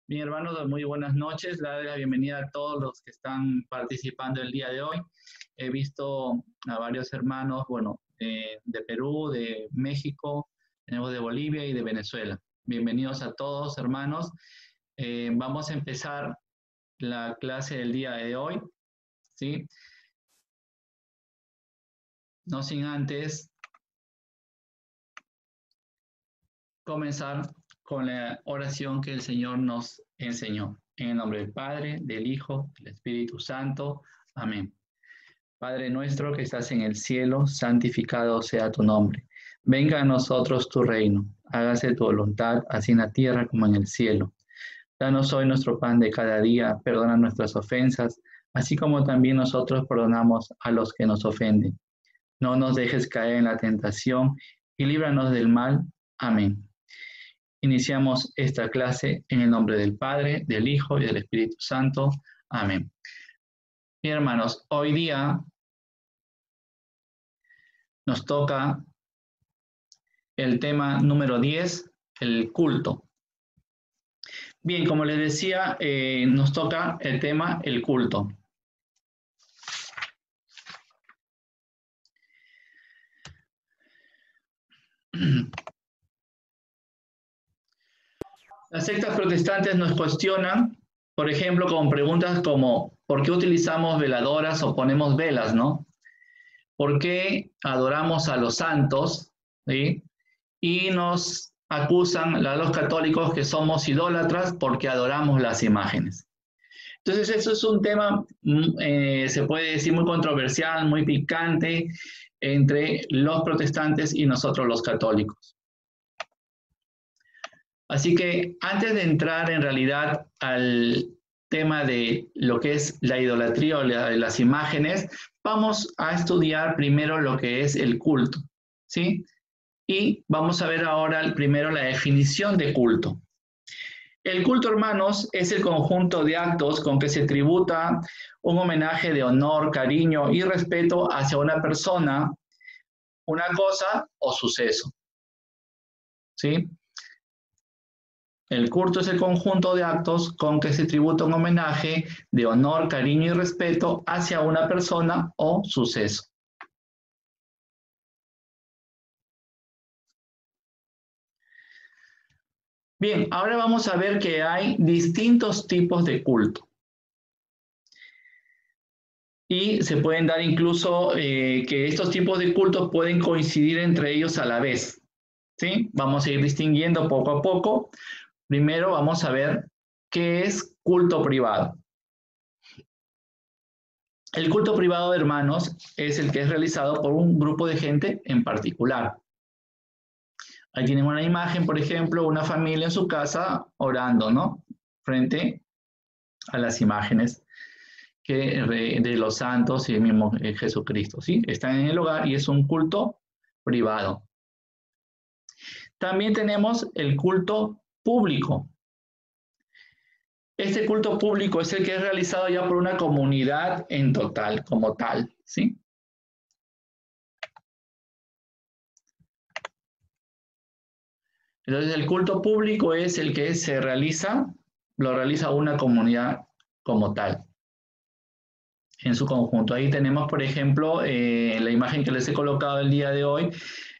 Bien, hermanos, muy buenas noches. Le doy la bienvenida a todos los que están participando el día de hoy. He visto a varios hermanos, bueno, de Perú, de México, tenemos de Bolivia y de Venezuela. Bienvenidos a todos, hermanos. Vamos a empezar la clase del día de hoy, ¿sí? No sin antes comenzar con la oración que el Señor nos enseñó. En el nombre del Padre, del Hijo, del Espíritu Santo. Amén. Padre nuestro que estás en el cielo, santificado sea tu nombre. Venga a nosotros tu reino. Hágase tu voluntad, así en la tierra como en el cielo. Danos hoy nuestro pan de cada día. Perdona nuestras ofensas, así como también nosotros perdonamos a los que nos ofenden. No nos dejes caer en la tentación y líbranos del mal. Amén. Iniciamos esta clase en el nombre del Padre, del Hijo y del Espíritu Santo. Amén. Bien, hermanos, hoy día nos toca el tema número 10, el culto. Bien, como les decía, nos toca el tema, el culto. Las sectas protestantes nos cuestionan, por ejemplo, con preguntas como, ¿por qué utilizamos veladoras o ponemos velas, no? ¿Por qué adoramos a los santos? ¿Sí? Y nos acusan a los católicos que somos idólatras porque adoramos las imágenes. Entonces, eso es un tema, se puede decir, muy controversial, muy picante entre los protestantes y nosotros los católicos. Así que antes de entrar en realidad al tema de lo que es la idolatría o las imágenes, vamos a estudiar primero lo que es el culto, ¿sí? Y vamos a ver ahora primero la definición de culto. El culto, hermanos, es el conjunto de actos con que se tributa un homenaje de honor, cariño y respeto hacia una persona, una cosa o suceso. ¿Sí? El culto es el conjunto de actos con que se tributa un homenaje de honor, cariño y respeto hacia una persona o suceso. Bien, ahora vamos a ver que hay distintos tipos de culto. Y se pueden dar incluso que estos tipos de cultos pueden coincidir entre ellos a la vez. ¿Sí? Vamos a ir distinguiendo poco a poco. Primero vamos a ver qué es culto privado. El culto privado, hermanos, es el que es realizado por un grupo de gente en particular. Ahí tienen una imagen, por ejemplo, una familia en su casa orando, ¿no? Frente a las imágenes de los santos y el mismo Jesucristo, ¿sí? Están en el hogar y es un culto privado. También tenemos el culto público. Este culto público es el que es realizado ya por una comunidad en total, como tal, ¿sí? Entonces, el culto público es el que lo realiza una comunidad como tal, en su conjunto. Ahí tenemos, por ejemplo, la imagen que les he colocado el día de hoy,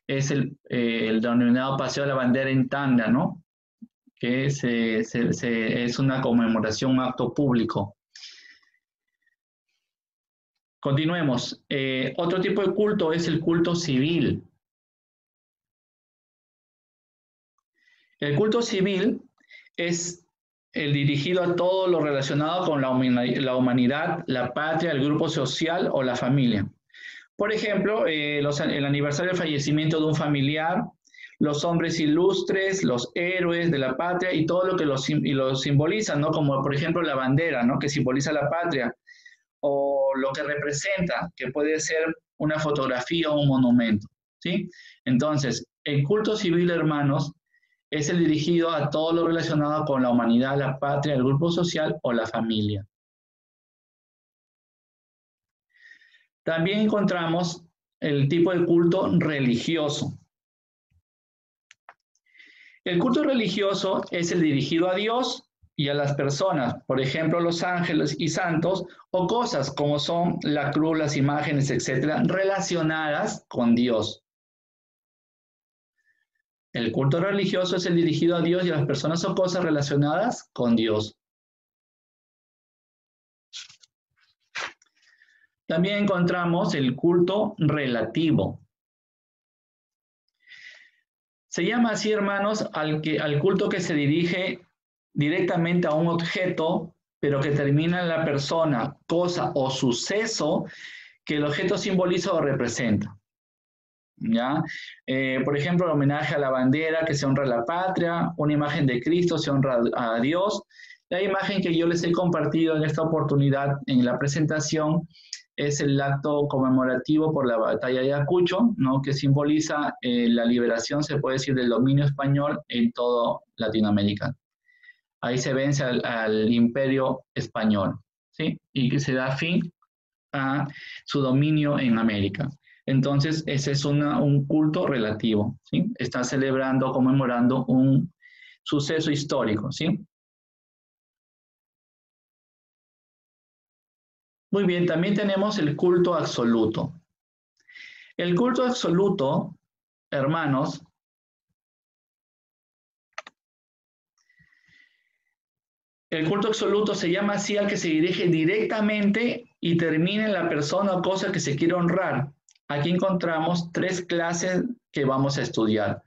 es el denominado Paseo de la Bandera en Tacna, ¿no? Que es una conmemoración, un acto público. Continuemos. Otro tipo de culto es el culto civil. El culto civil es el dirigido a todo lo relacionado con la humanidad, la patria, el grupo social o la familia. Por ejemplo, el aniversario del fallecimiento de un familiar, los hombres ilustres, los héroes de la patria y todo lo que lo simboliza, ¿no? Como por ejemplo la bandera, ¿no? Que simboliza la patria, o lo que representa, que puede ser una fotografía o un monumento, ¿sí? Entonces, el culto civil, hermanos, es el dirigido a todo lo relacionado con la humanidad, la patria, el grupo social o la familia. También encontramos el tipo de culto religioso. El culto religioso es el dirigido a Dios y a las personas, por ejemplo, los ángeles y santos, o cosas como son la cruz, las imágenes, etcétera, relacionadas con Dios. El culto religioso es el dirigido a Dios y a las personas o cosas relacionadas con Dios. También encontramos el culto relativo. Se llama así, hermanos, al culto que se dirige directamente a un objeto, pero que termina en la persona, cosa o suceso que el objeto simboliza o representa. ¿Ya? Por ejemplo, el homenaje a la bandera, que se honra a la patria, una imagen de Cristo, se honra a Dios. La imagen que yo les he compartido en esta oportunidad en la presentación es el acto conmemorativo por la batalla de Ayacucho, ¿no? Que simboliza la liberación, se puede decir, del dominio español en toda Latinoamérica. Ahí se vence al imperio español, ¿sí? Y que se da fin a su dominio en América. Entonces, ese es un culto relativo, ¿sí? Está celebrando, conmemorando un suceso histórico, ¿sí? Muy bien, también tenemos el culto absoluto. El culto absoluto, hermanos, el culto absoluto se llama así al que se dirige directamente y termina en la persona o cosa que se quiere honrar. Aquí encontramos tres clases que vamos a estudiar.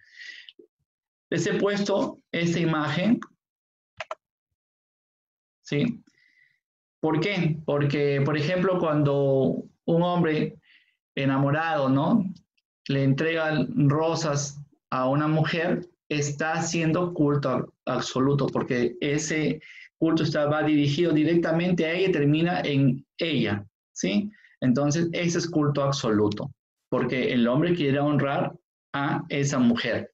Les he puesto esta imagen, ¿sí? ¿Por qué? Porque, por ejemplo, cuando un hombre enamorado, ¿no? Le entrega rosas a una mujer, está haciendo culto absoluto, porque ese culto va dirigido directamente a ella y termina en ella, ¿sí? Entonces, ese es culto absoluto, porque el hombre quiere honrar a esa mujer.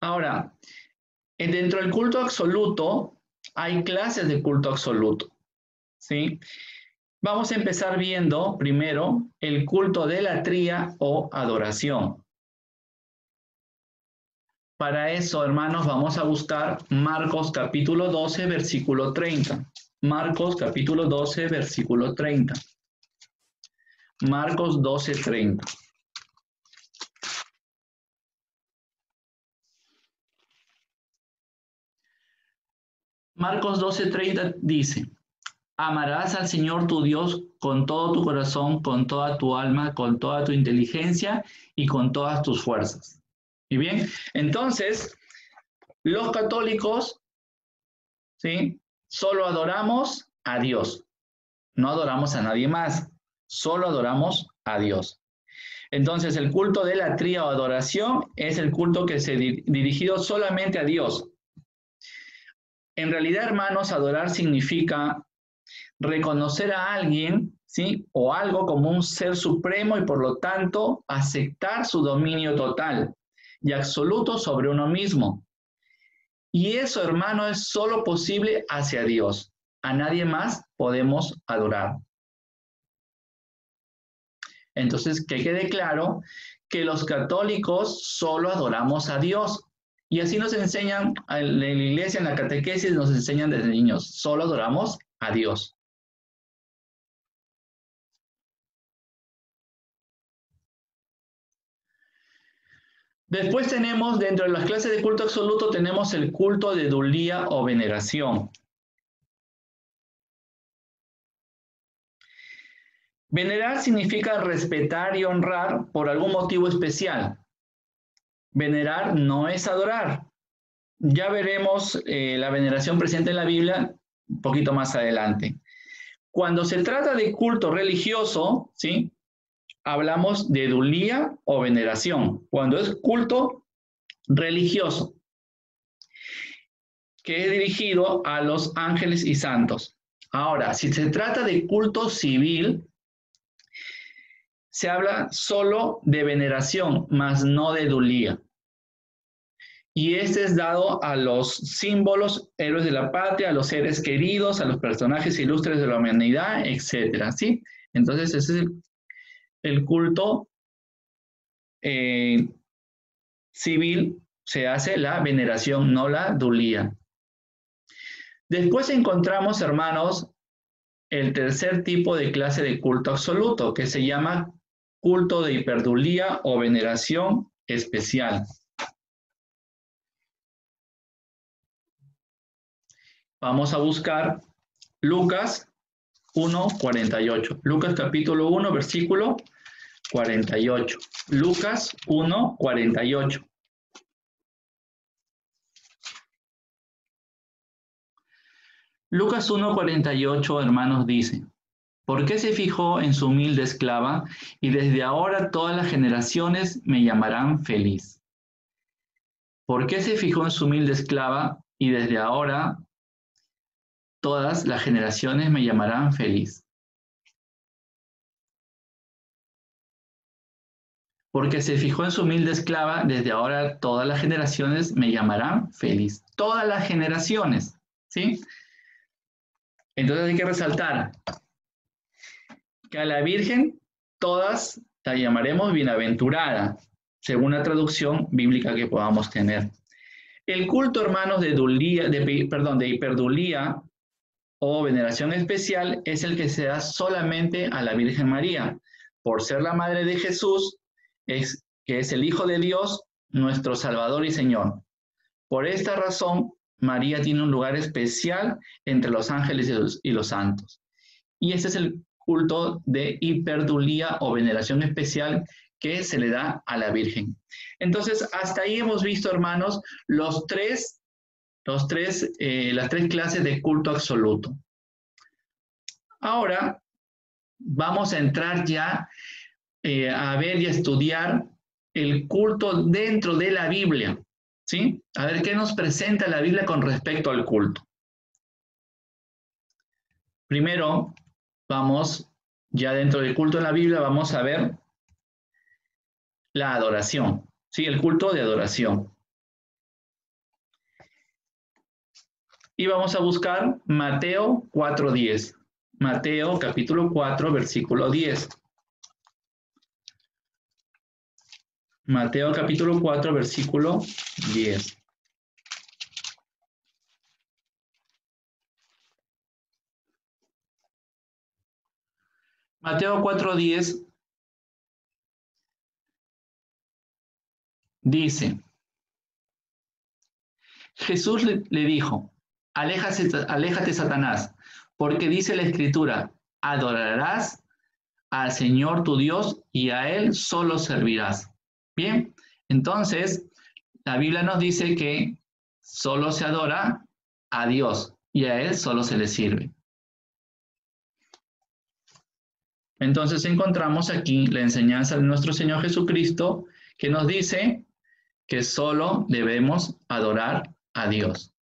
Ahora, dentro del culto absoluto hay clases de culto absoluto, ¿sí? Vamos a empezar viendo primero el culto de latría o adoración. Para eso, hermanos, vamos a buscar Marcos capítulo 12, versículo 30. Marcos capítulo 12, versículo 30. Marcos 12, 30. Marcos 12, 30 dice: amarás al Señor tu Dios con todo tu corazón, con toda tu alma, con toda tu inteligencia y con todas tus fuerzas. Y bien, entonces, los católicos, ¿sí? Solo adoramos a Dios, no adoramos a nadie más, solo adoramos a Dios. Entonces, el culto de latría o adoración es el culto que se dirigido solamente a Dios. En realidad, hermanos, adorar significa reconocer a alguien, ¿sí? O algo como un ser supremo y por lo tanto aceptar su dominio total y absoluto sobre uno mismo. Y eso, hermano, es solo posible hacia Dios. A nadie más podemos adorar. Entonces, que quede claro que los católicos solo adoramos a Dios. Y así nos enseñan, en la iglesia, en la catequesis, nos enseñan desde niños, solo adoramos a Dios. Después tenemos, dentro de las clases de culto absoluto, tenemos el culto de edulía o veneración. Venerar significa respetar y honrar por algún motivo especial. Venerar no es adorar. Ya veremos la veneración presente en la Biblia un poquito más adelante. Cuando se trata de culto religioso, ¿sí? Hablamos de edulía o veneración. Cuando es culto religioso, que es dirigido a los ángeles y santos. Ahora, si se trata de culto civil, se habla solo de veneración, más no de edulía. Y este es dado a los símbolos, héroes de la patria, a los seres queridos, a los personajes ilustres de la humanidad, etc. ¿Sí? Entonces, ese es el culto civil se hace la veneración, no la dulía. Después encontramos, hermanos, el tercer tipo de clase de culto absoluto, que se llama culto de hiperdulía o veneración especial. Vamos a buscar Lucas 1:48. Lucas capítulo 1, versículo 48. Lucas 1:48. Lucas 1:48, hermanos, dice: ¿por qué se fijó en su humilde esclava? Y desde ahora todas las generaciones me llamarán feliz. ¿Por qué se fijó en su humilde esclava? Y desde ahora todas las generaciones me llamarán feliz. Porque se fijó en su humilde esclava, desde ahora todas las generaciones me llamarán feliz. Todas las generaciones, ¿sí? Entonces hay que resaltar que a la Virgen todas la llamaremos bienaventurada, según la traducción bíblica que podamos tener. El culto, hermanos, de hiperdulía o veneración especial es el que se da solamente a la Virgen María, por ser la madre de Jesús, que es el Hijo de Dios, nuestro Salvador y Señor. Por esta razón, María tiene un lugar especial entre los ángeles y los santos. Y este es el culto de hiperdulía o veneración especial que se le da a la Virgen. Entonces, hasta ahí hemos visto, hermanos, las tres clases de culto absoluto. Ahora vamos a entrar ya a ver y a estudiar el culto dentro de la Biblia, ¿sí? A ver qué nos presenta la Biblia con respecto al culto. Primero, vamos, ya dentro del culto en la Biblia, vamos a ver la adoración, ¿sí? El culto de adoración. Y vamos a buscar Mateo 4:10. Mateo capítulo 4, versículo 10. Mateo capítulo 4, versículo 10. Mateo 4:10 dice: Jesús le dijo: aléjate, Satanás, porque dice la Escritura: adorarás al Señor tu Dios y a Él solo servirás. Bien, entonces la Biblia nos dice que solo se adora a Dios y a Él solo se le sirve. Entonces encontramos aquí la enseñanza de nuestro Señor Jesucristo, que nos dice que solo debemos adorar a Dios.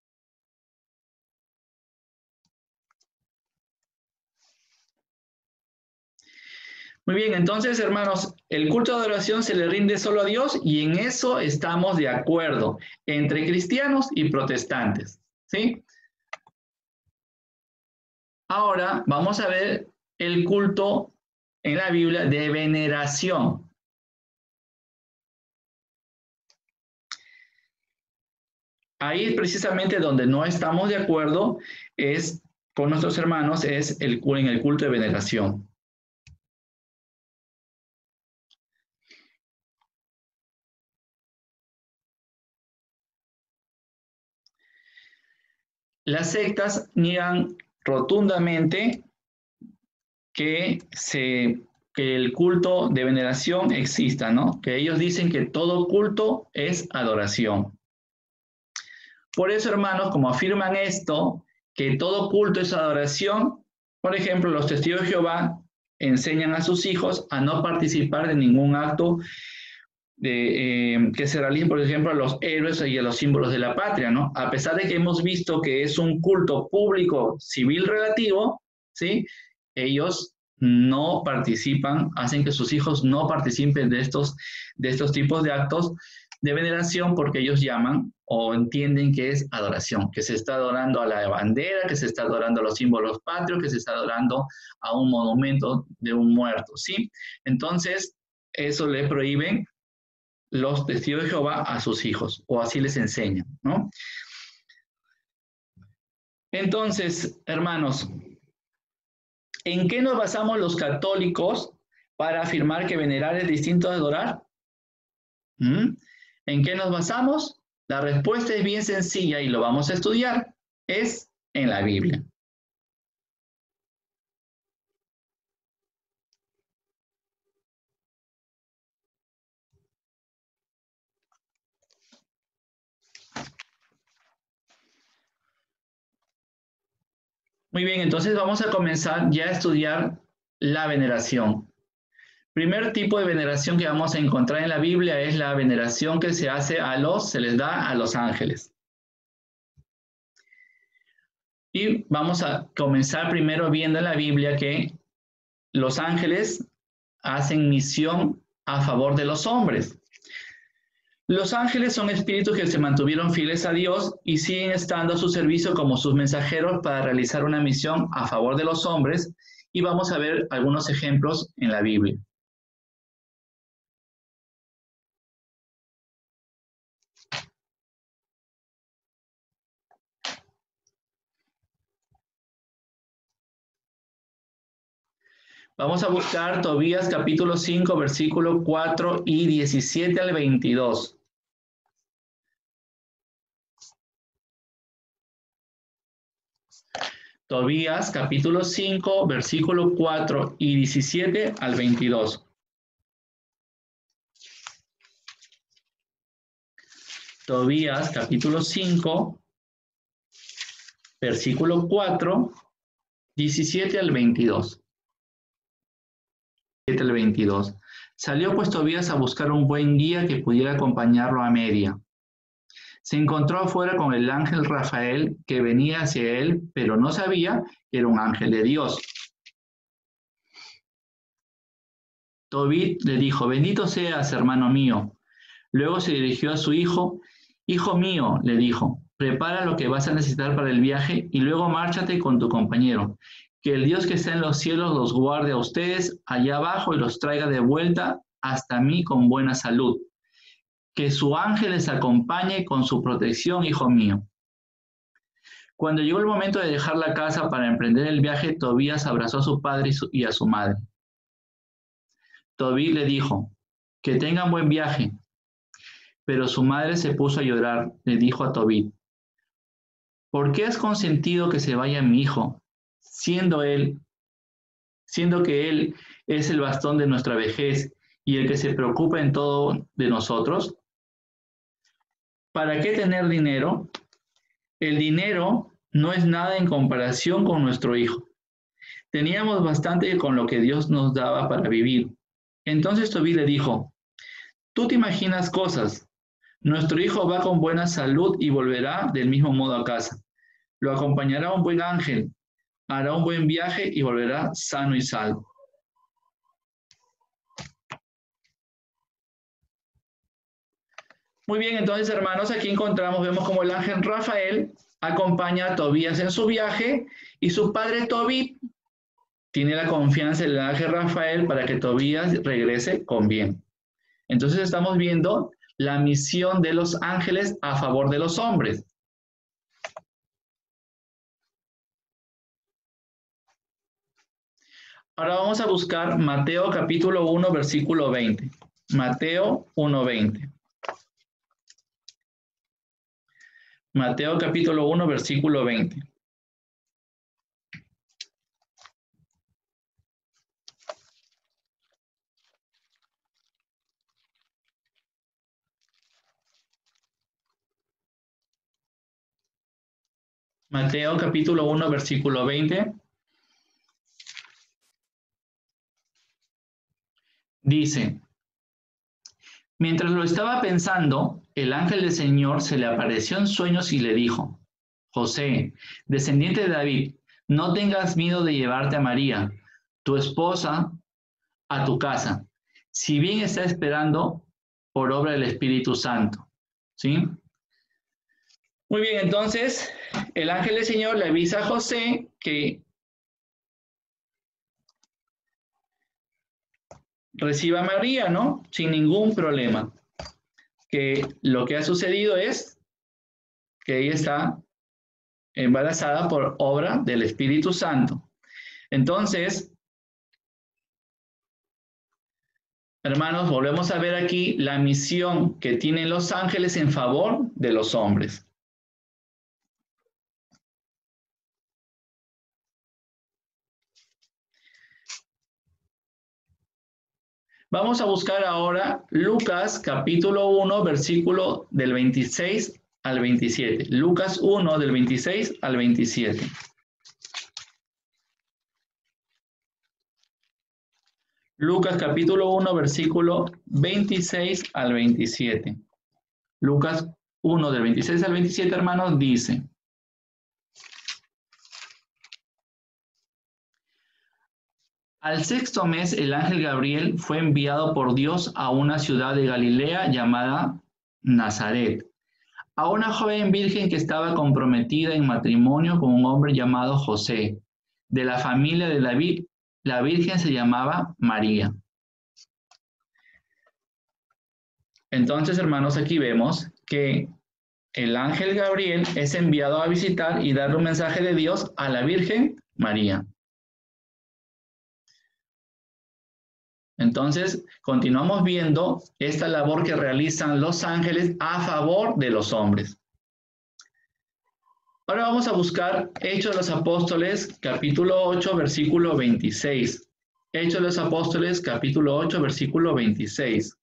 Muy bien, entonces, hermanos, el culto de adoración se le rinde solo a Dios y en eso estamos de acuerdo entre cristianos y protestantes, ¿sí? Ahora vamos a ver el culto en la Biblia de veneración. Ahí precisamente donde no estamos de acuerdo es con nuestros hermanos, es en el culto de veneración. Las sectas niegan rotundamente que el culto de veneración exista, ¿no? Que ellos dicen que todo culto es adoración. Por eso, hermanos, como afirman esto, que todo culto es adoración, por ejemplo, los testigos de Jehová enseñan a sus hijos a no participar de ningún acto que se realice, por ejemplo, a los héroes y a los símbolos de la patria, ¿no? A pesar de que hemos visto que es un culto público civil relativo, ¿sí? Ellos no participan, hacen que sus hijos no participen de estos tipos de actos, de veneración porque ellos llaman o entienden que es adoración, que se está adorando a la bandera, que se está adorando a los símbolos patrios, que se está adorando a un monumento de un muerto, ¿sí? Entonces, eso le prohíben los testigos de Jehová a sus hijos, o así les enseñan, ¿no? Entonces, hermanos, ¿en qué nos basamos los católicos para afirmar que venerar es distinto de adorar? ¿En qué nos basamos? La respuesta es bien sencilla y lo vamos a estudiar. Es en la Biblia. Muy bien, entonces vamos a comenzar ya a estudiar la veneración. Primer tipo de veneración que vamos a encontrar en la Biblia es la veneración que se hace se les da a los ángeles. Y vamos a comenzar primero viendo en la Biblia que los ángeles hacen misión a favor de los hombres. Los ángeles son espíritus que se mantuvieron fieles a Dios y siguen estando a su servicio como sus mensajeros para realizar una misión a favor de los hombres, y vamos a ver algunos ejemplos en la Biblia. Vamos a buscar Tobías capítulo 5, versículo 4 y 17 al 22. Tobías capítulo 5, versículo 4 y 17 al 22. Tobías capítulo 5, versículo 4, 17 al 22. 17 al 22. Salió pues Tobías a buscar un buen guía que pudiera acompañarlo a Media. Se encontró afuera con el ángel Rafael que venía hacia él, pero no sabía que era un ángel de Dios. Tobit le dijo: bendito seas, hermano mío. Luego se dirigió a su hijo. Hijo mío, le dijo, prepara lo que vas a necesitar para el viaje y luego márchate con tu compañero. Que el Dios que está en los cielos los guarde a ustedes allá abajo y los traiga de vuelta hasta mí con buena salud. Que su ángel les acompañe con su protección, hijo mío. Cuando llegó el momento de dejar la casa para emprender el viaje, Tobías abrazó a su padre y a su madre. Tobit le dijo: que tengan buen viaje. Pero su madre se puso a llorar. Le dijo a Tobit: ¿por qué has consentido que se vaya mi hijo, siendo que él es el bastón de nuestra vejez y el que se preocupa en todo de nosotros? ¿Para qué tener dinero? El dinero no es nada en comparación con nuestro hijo. Teníamos bastante con lo que Dios nos daba para vivir. Entonces Tobit le dijo: tú te imaginas cosas. Nuestro hijo va con buena salud y volverá del mismo modo a casa. Lo acompañará un buen ángel, hará un buen viaje y volverá sano y salvo. Muy bien, entonces, hermanos, aquí vemos como el ángel Rafael acompaña a Tobías en su viaje y su padre Tobit tiene la confianza en el ángel Rafael para que Tobías regrese con bien. Entonces estamos viendo la misión de los ángeles a favor de los hombres. Ahora vamos a buscar Mateo capítulo 1, versículo 20. Mateo 1, 20. Mateo capítulo 1, versículo 20. Mateo capítulo 1, versículo 20. Dice: mientras lo estaba pensando, el ángel del Señor se le apareció en sueños y le dijo: José, descendiente de David, no tengas miedo de llevarte a María, tu esposa, a tu casa, si bien está esperando por obra del Espíritu Santo. ¿Sí? Muy bien, entonces el ángel del Señor le avisa a José que reciba a María, ¿no? Sin ningún problema. Que lo que ha sucedido es que ella está embarazada por obra del Espíritu Santo. Entonces, hermanos, volvemos a ver aquí la misión que tienen los ángeles en favor de los hombres. Vamos a buscar ahora Lucas capítulo 1, versículo del 26 al 27. Lucas 1 del 26 al 27. Lucas capítulo 1, versículo 26 al 27. Lucas 1 del 26 al 27, hermanos, dice: al sexto mes, el ángel Gabriel fue enviado por Dios a una ciudad de Galilea llamada Nazaret, a una joven virgen que estaba comprometida en matrimonio con un hombre llamado José, de la familia de David. La virgen se llamaba María. Entonces, hermanos, aquí vemos que el ángel Gabriel es enviado a visitar y darle un mensaje de Dios a la Virgen María. Entonces, continuamos viendo esta labor que realizan los ángeles a favor de los hombres. Ahora vamos a buscar Hechos de los Apóstoles, capítulo 8, versículo 26. Hechos de los Apóstoles, capítulo 8, versículo 26.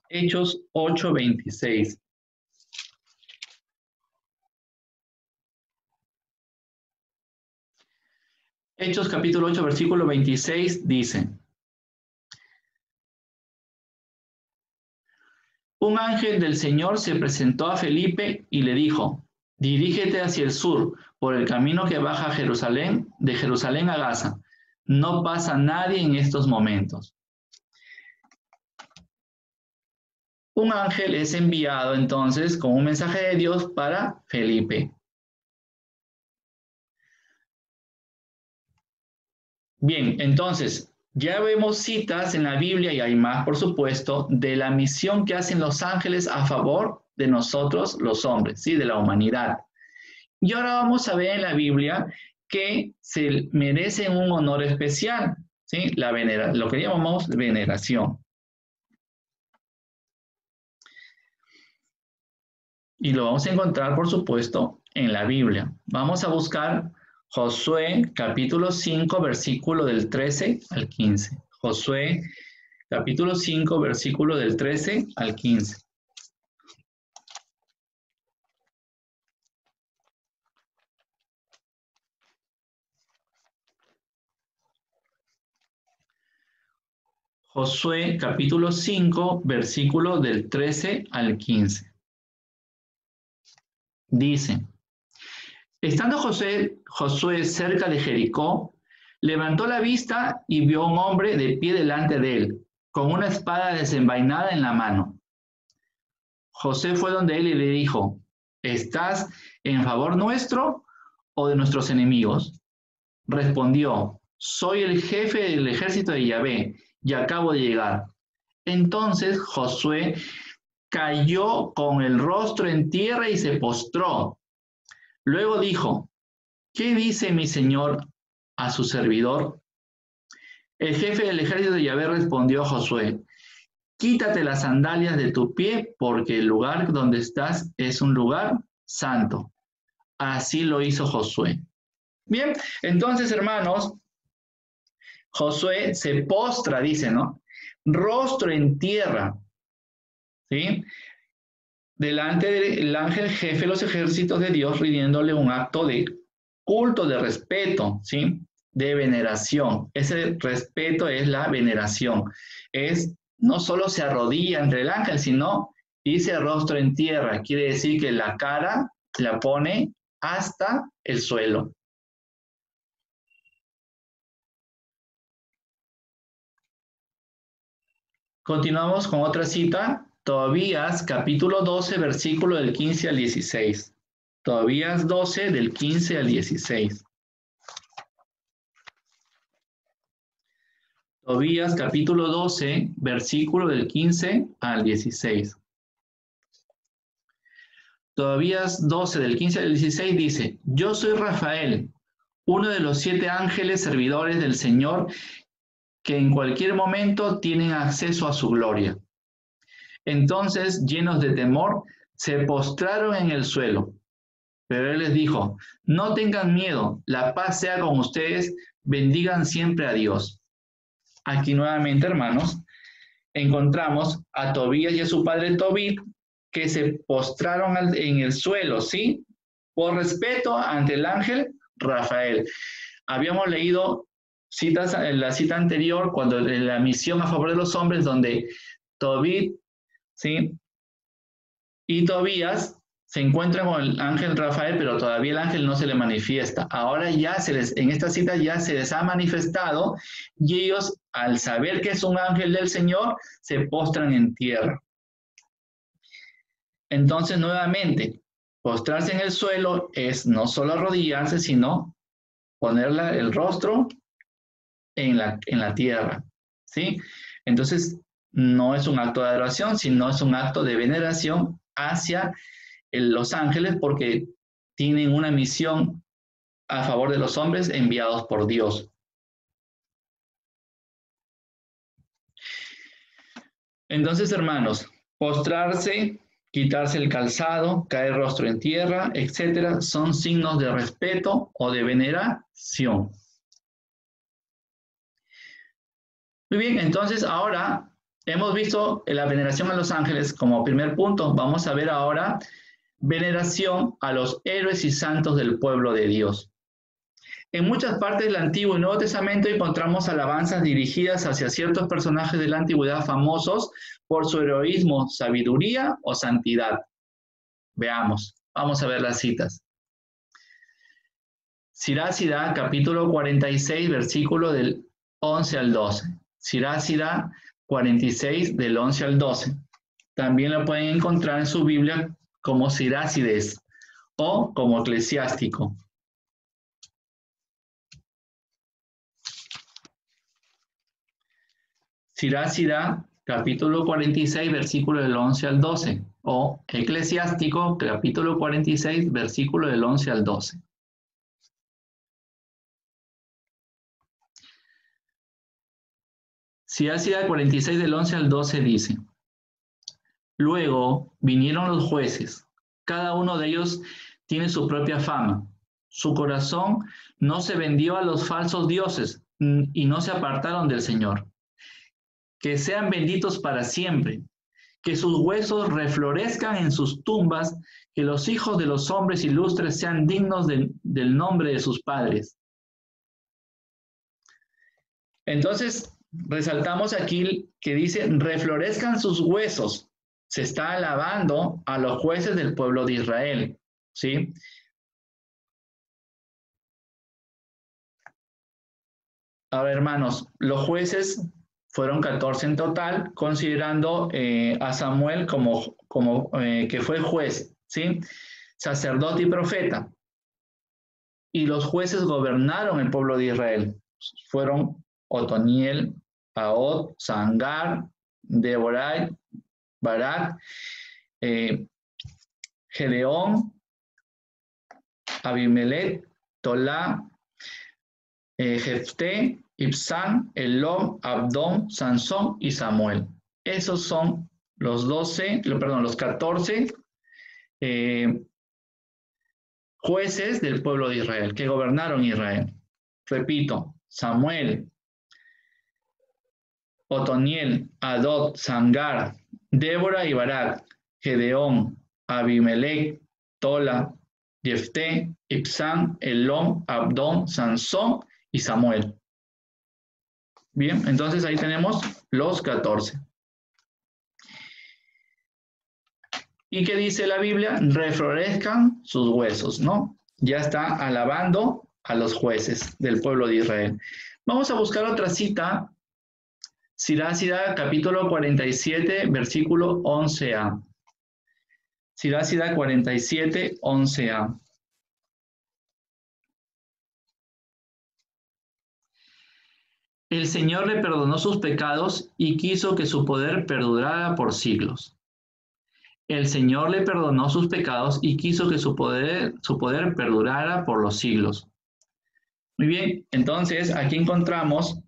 Hechos 8, 26. Hechos capítulo 8, versículo 26 dice: un ángel del Señor se presentó a Felipe y le dijo: dirígete hacia el sur, por el camino que baja a Jerusalén, de Jerusalén a Gaza. No pasa nadie en estos momentos. Un ángel es enviado entonces con un mensaje de Dios para Felipe. Bien, entonces, ya vemos citas en la Biblia, y hay más, por supuesto, de la misión que hacen los ángeles a favor de nosotros, los hombres, ¿sí? De la humanidad. Y ahora vamos a ver en la Biblia que se merecen un honor especial, ¿sí? Lo que llamamos veneración. Y lo vamos a encontrar, por supuesto, en la Biblia. Vamos a buscar Josué capítulo 5, versículo del 13 al 15. Josué capítulo 5, versículo del 13 al 15. Josué capítulo 5, versículo del 13 al 15. Dice: estando Josué cerca de Jericó, levantó la vista y vio a un hombre de pie delante de él, con una espada desenvainada en la mano. José fue donde él y le dijo: ¿estás en favor nuestro o de nuestros enemigos? Respondió: soy el jefe del ejército de Yahvé y acabo de llegar. Entonces Josué cayó con el rostro en tierra y se postró. Luego dijo: ¿qué dice mi señor a su servidor? El jefe del ejército de Yahvé respondió a Josué: quítate las sandalias de tu pie, porque el lugar donde estás es un lugar santo. Así lo hizo Josué. Bien, entonces, hermanos, Josué se postra, dice, ¿no? Rostro en tierra, ¿sí? Delante del ángel jefe de los ejércitos de Dios, rindiéndole un acto de culto, de respeto, ¿sí? De veneración. Ese respeto es la veneración. Es no solo se arrodilla entre el ángel, sino dice rostro en tierra. Quiere decir que la cara la pone hasta el suelo. Continuamos con otra cita, Tobías capítulo 12, versículo del 15 al 16. Tobías 12, del 15 al 16. Tobías capítulo 12, versículo del 15 al 16. Tobías 12, del 15 al 16 dice, yo soy Rafael, uno de los 7 ángeles servidores del Señor que en cualquier momento tienen acceso a su gloria. Entonces, llenos de temor, se postraron en el suelo. Pero él les dijo, no tengan miedo, la paz sea con ustedes, bendigan siempre a Dios. Aquí nuevamente, hermanos, encontramos a Tobías y a su padre Tobit que se postraron en el suelo, ¿sí? Por respeto ante el ángel Rafael. Habíamos leído citas en la cita anterior, cuando en la misión a favor de los hombres, donde Tobit, ¿sí? Y Tobías se encuentran con el ángel Rafael, pero todavía el ángel no se le manifiesta. Ahora ya en esta cita ya se les ha manifestado y ellos, al saber que es un ángel del Señor, se postran en tierra. Entonces, nuevamente, postrarse en el suelo es no solo arrodillarse, sino poner el rostro en la tierra, ¿sí? Entonces, no es un acto de adoración, sino es un acto de veneración hacia los ángeles porque tienen una misión a favor de los hombres enviados por Dios. Entonces, hermanos, postrarse, quitarse el calzado, caer rostro en tierra, etcétera, son signos de respeto o de veneración. Muy bien, entonces ahora hemos visto la veneración a los ángeles como primer punto. Vamos a ver ahora veneración a los héroes y santos del pueblo de Dios. En muchas partes del Antiguo y Nuevo Testamento encontramos alabanzas dirigidas hacia ciertos personajes de la antigüedad famosos por su heroísmo, sabiduría o santidad. Veamos, vamos a ver las citas. Sirá, capítulo 46, versículo del 11 al 12. Sirá 46, del 11 al 12. También lo pueden encontrar en su Biblia como Sirácides o como eclesiástico. Sirá, capítulo 46, versículo del 11 al 12. O eclesiástico, capítulo 46, versículo del 11 al 12. Sirá 46, del 11 al 12 dice, luego vinieron los jueces, cada uno de ellos tiene su propia fama. Su corazón no se vendió a los falsos dioses y no se apartaron del Señor. Que sean benditos para siempre, que sus huesos reflorezcan en sus tumbas, que los hijos de los hombres ilustres sean dignos del nombre de sus padres. Entonces, resaltamos aquí que dice, reflorezcan sus huesos. Se está alabando a los jueces del pueblo de Israel, ¿sí? A ver, hermanos, los jueces fueron 14 en total, considerando a Samuel como que fue juez, ¿sí? Sacerdote y profeta. Y los jueces gobernaron el pueblo de Israel. Fueron Otoniel, Ahod, Sangar, Deborai, Barak, Gedeón, Abimelech, Tolá, Jefté, Ibsán, Elón, Abdón, Sansón y Samuel. Esos son los 14 jueces del pueblo de Israel, que gobernaron Israel. Repito, Samuel, Otoniel, Adot, Sangar, Débora y Barak, Gedeón, Abimelech, Tola, Jefté, Ibsán, Elón, Abdón, Sansón y Samuel. Bien, entonces ahí tenemos los 14. ¿Y qué dice la Biblia? Reflorezcan sus huesos, ¿no? Ya está alabando a los jueces del pueblo de Israel. Vamos a buscar otra cita. Sirá, capítulo 47, versículo 11a. Sirá 47, 11a. El Señor le perdonó sus pecados y quiso que su poder perdurara por siglos. El Señor le perdonó sus pecados y quiso que su poder perdurara por los siglos. Muy bien, entonces aquí encontramos,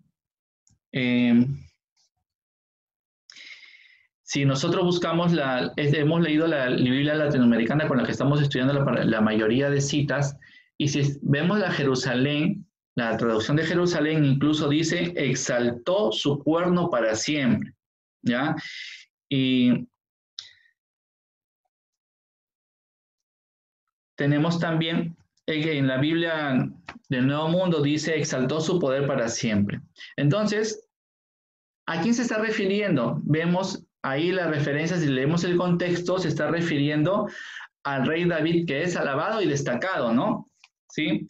si nosotros buscamos, hemos leído la Biblia latinoamericana con la que estamos estudiando la mayoría de citas, y si vemos la Jerusalén, la traducción de Jerusalén incluso dice, exaltó su cuerno para siempre, ¿ya? Y tenemos también en la Biblia del Nuevo Mundo dice, exaltó su poder para siempre. Entonces, ¿a quién se está refiriendo? Vemos ahí la referencia, si leemos el contexto, se está refiriendo al rey David, que es alabado y destacado, ¿no? ¿Sí?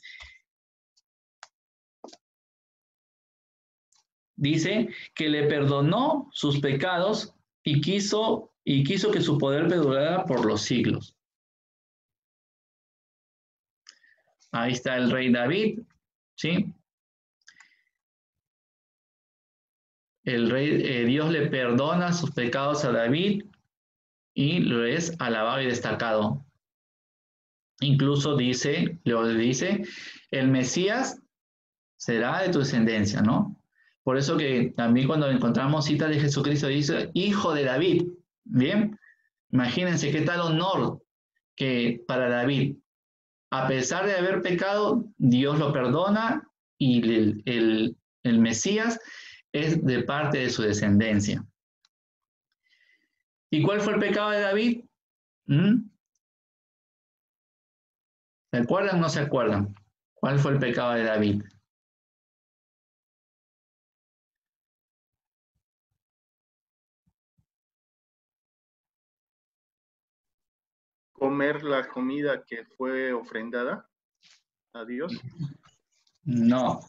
Dice que le perdonó sus pecados y quiso que su poder perdurara por los siglos. Ahí está el rey David, ¿sí? Dios le perdona sus pecados a David y lo es alabado y destacado. Incluso dice, el Mesías será de tu descendencia, ¿no? Por eso que también cuando encontramos citas de Jesucristo dice, hijo de David, ¿bien? Imagínense qué tal honor que para David, a pesar de haber pecado, Dios lo perdona y el Mesías es de parte de su descendencia. ¿Y cuál fue el pecado de David? ¿Se acuerdan o no se acuerdan? ¿Cuál fue el pecado de David? Comer la comida que fue ofrendada a Dios. No.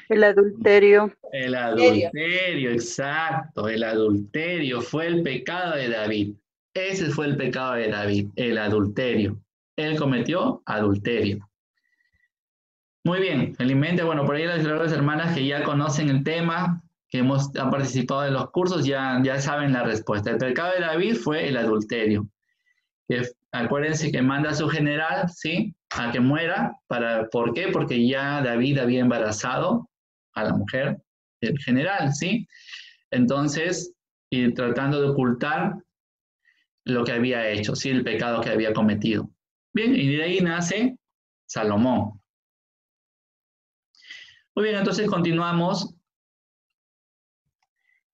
El adulterio. El adulterio, exacto. El adulterio fue el pecado de David. Ese fue el pecado de David, el adulterio. Él cometió adulterio. Muy bien, felizmente, bueno, por ahí las hermanas que ya conocen el tema, que han participado en los cursos, ya saben la respuesta. El pecado de David fue el adulterio. Acuérdense que manda a su general, ¿sí? A que muera. ¿Por qué? Porque ya David había embarazado a la mujer del general, ¿sí? Entonces, y tratando de ocultar lo que había hecho, ¿sí? El pecado que había cometido. Bien, y de ahí nace Salomón. Muy bien, entonces continuamos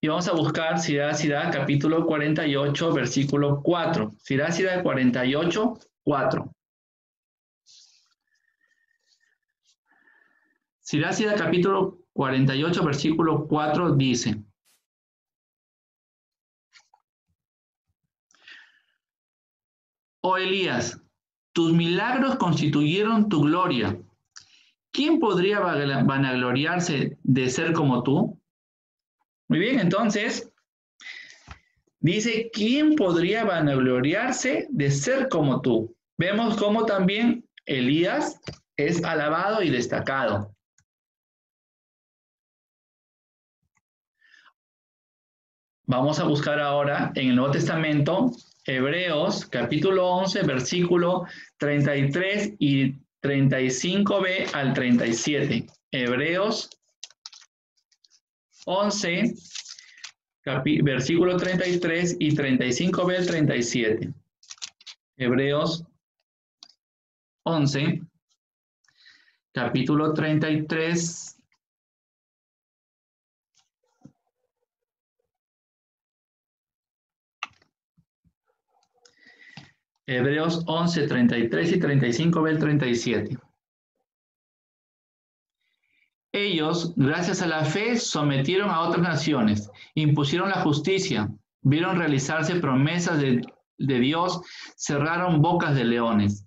y vamos a buscar Sirá, capítulo 48, versículo 4. Sirá 48, 4. Sirá, capítulo 48, versículo 4 dice: Oh Elías, tus milagros constituyeron tu gloria. ¿Quién podría vanagloriarse de ser como tú? Muy bien, entonces, dice, ¿quién podría vanagloriarse de ser como tú? Vemos cómo también Elías es alabado y destacado. Vamos a buscar ahora en el Nuevo Testamento, Hebreos, capítulo 11, versículo 33 y 35b al 37. Hebreos 11, versículo 33 y 35b al 37. Hebreos 11, capítulo 33. Hebreos 11, 33 y 35b al 37. Ellos, gracias a la fe, sometieron a otras naciones, impusieron la justicia, vieron realizarse promesas de Dios, cerraron bocas de leones.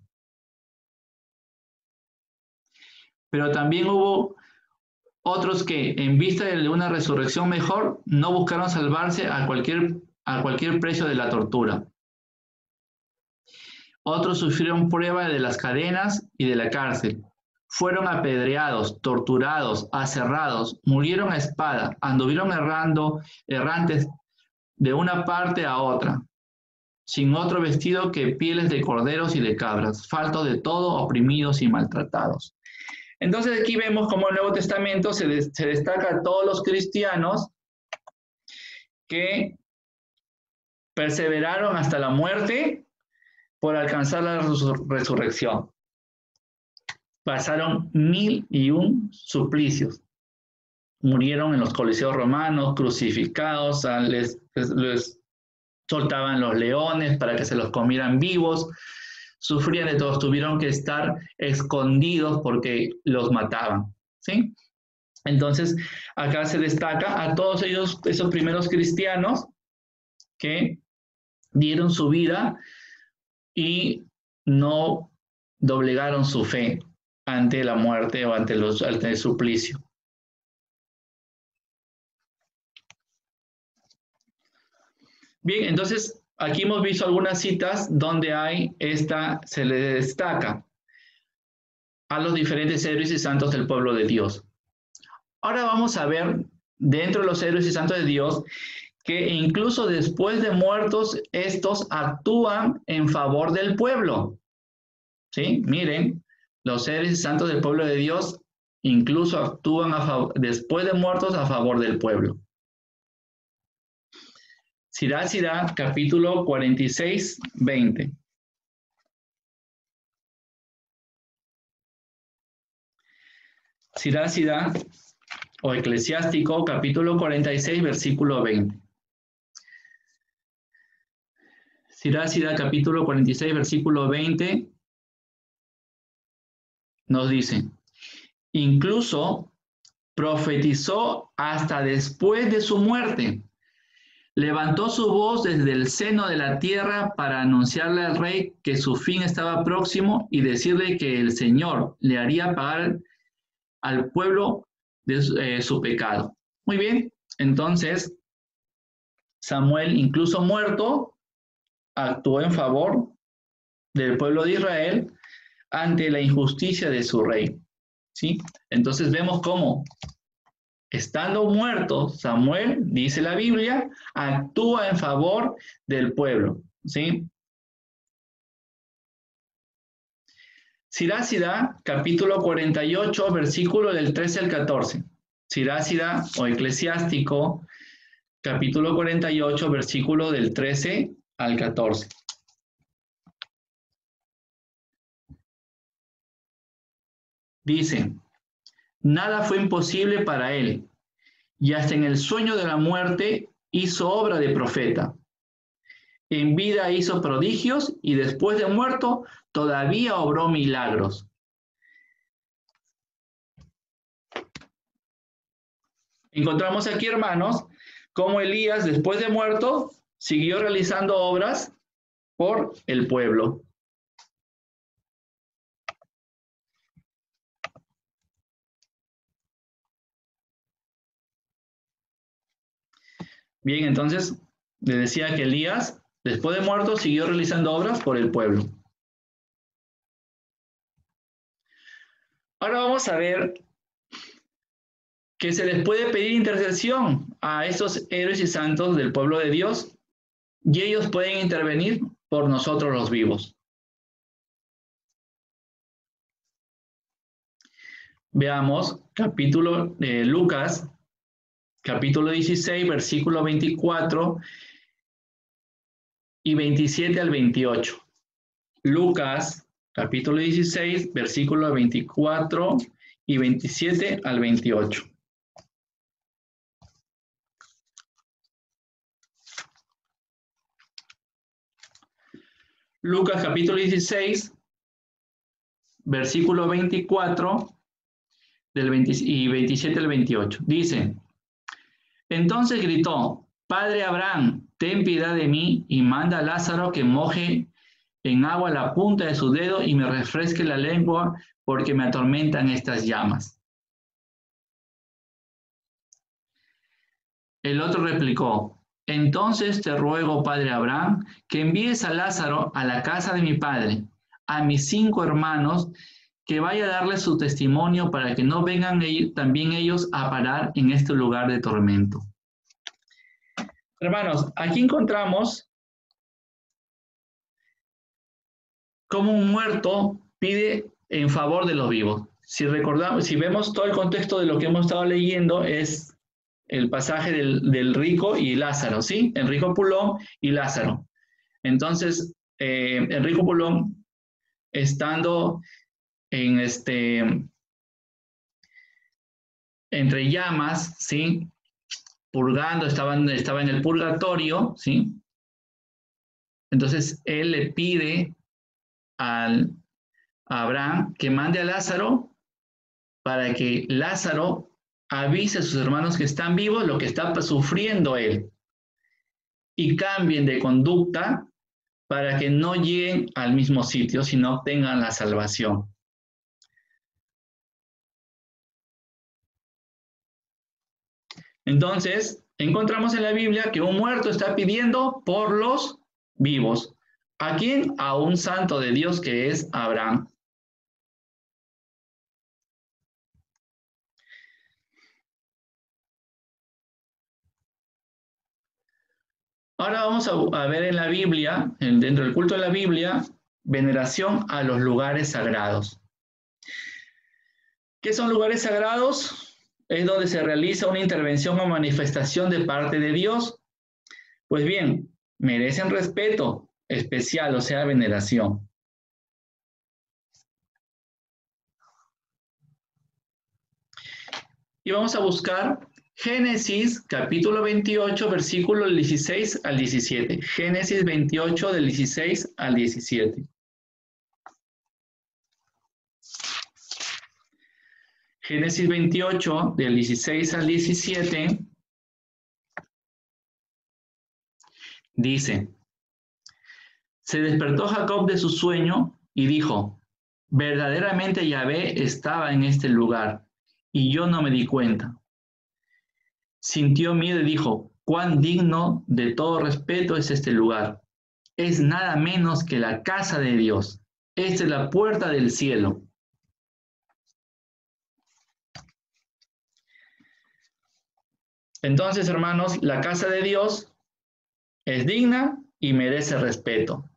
Pero también hubo Otros que, en vista de una resurrección mejor, no buscaron salvarse a cualquier precio de la tortura. Otros sufrieron prueba de las cadenas y de la cárcel. Fueron apedreados, torturados, aserrados, murieron a espada, anduvieron errantes de una parte a otra, sin otro vestido que pieles de corderos y de cabras, faltos de todo, oprimidos y maltratados. Entonces aquí vemos cómo el Nuevo Testamento se destaca a todos los cristianos que perseveraron hasta la muerte por alcanzar la resurrección. Pasaron 1001 suplicios. Murieron en los coliseos romanos, crucificados, les soltaban los leones para que se los comieran vivos, sufrían de todos, tuvieron que estar escondidos porque los mataban, ¿sí? Entonces, acá se destaca a todos ellos, esos primeros cristianos que dieron su vida y no doblegaron su fe ante la muerte o ante el suplicio. Bien, entonces aquí hemos visto algunas citas donde se le destaca a los diferentes héroes y santos del pueblo de Dios. Ahora vamos a ver dentro de los héroes y santos de Dios que incluso después de muertos, estos actúan en favor del pueblo. ¿Sí? Miren, los héroes y santos del pueblo de Dios incluso actúan después de muertos a favor del pueblo. Sirá, capítulo 46, 20. Sirá, o Eclesiástico, capítulo 46, versículo 20. Sirá, capítulo 46, versículo 20, nos dice, incluso profetizó hasta después de su muerte. Levantó su voz desde el seno de la tierra para anunciarle al rey que su fin estaba próximo y decirle que el Señor le haría pagar al pueblo de su pecado. Muy bien, entonces Samuel, incluso muerto, actuó en favor del pueblo de Israel ante la injusticia de su rey. ¿Sí? Entonces vemos cómo, estando muerto, Samuel, dice la Biblia, actúa en favor del pueblo. ¿Sí? Sirá, capítulo 48, versículo del 13 al 14. Sirá, o Eclesiástico, capítulo 48, versículo del 13 al 14. Dice, nada fue imposible para él, y hasta en el sueño de la muerte hizo obra de profeta. En vida hizo prodigios y después de muerto todavía obró milagros. Encontramos aquí, hermanos, cómo Elías, después de muerto, siguió realizando obras por el pueblo. Bien, entonces, le decía que Elías, después de muerto, siguió realizando obras por el pueblo. Ahora vamos a ver que se les puede pedir intercesión a estos héroes y santos del pueblo de Dios y ellos pueden intervenir por nosotros los vivos. Veamos capítulo de Lucas, capítulo 16, versículo 24 y 27 al 28. Lucas, capítulo 16, versículo 24 y 27 al 28. Lucas capítulo 16, versículo 24 y 27 al 28. Dice, entonces gritó, Padre Abraham, ten piedad de mí y manda a Lázaro que moje en agua la punta de su dedo y me refresque la lengua porque me atormentan estas llamas. El otro replicó, entonces te ruego, padre Abraham, que envíes a Lázaro a la casa de mi padre, a mis 5 hermanos, que vaya a darles su testimonio para que no vengan también ellos a parar en este lugar de tormento. Hermanos, aquí encontramos cómo un muerto pide en favor de los vivos. Si recordamos, si vemos todo el contexto de lo que hemos estado leyendo, es el pasaje del rico y Lázaro, ¿sí? El rico Pulón y Lázaro. Entonces, el rico Pulón, estando en entre llamas, ¿sí? Purgando, estaba en el purgatorio, ¿sí? Entonces, él le pide a Abraham que mande a Lázaro para que Lázaro avise a sus hermanos que están vivos lo que está sufriendo él y cambien de conducta para que no lleguen al mismo sitio, sino obtengan la salvación. Entonces, encontramos en la Biblia que un muerto está pidiendo por los vivos. ¿A quién? A un santo de Dios que es Abraham. Ahora vamos a ver en la Biblia, dentro del culto de la Biblia, veneración a los lugares sagrados. ¿Qué son lugares sagrados? Es donde se realiza una intervención o manifestación de parte de Dios. Pues bien, merecen respeto especial, o sea, veneración. Y vamos a buscar Génesis capítulo 28, versículo 16 al 17. Génesis 28 del 16 al 17. Génesis 28 del 16 al 17 dice, se despertó Jacob de su sueño y dijo, verdaderamente Yahvé estaba en este lugar y yo no me di cuenta. Sintió miedo y dijo, cuán digno de todo respeto es este lugar. Es nada menos que la casa de Dios. Esta es la puerta del cielo. Entonces, hermanos, la casa de Dios es digna y merece respeto.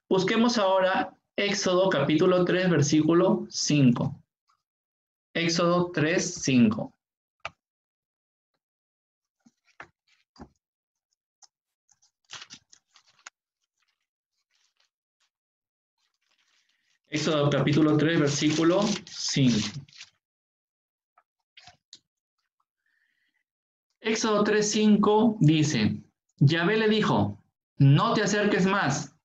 Busquemos ahora Éxodo capítulo 3, versículo 5. Éxodo 3, 5. Éxodo capítulo 3, versículo 5. Éxodo 3, 5 dice, Yahvé le dijo, no te acerques más,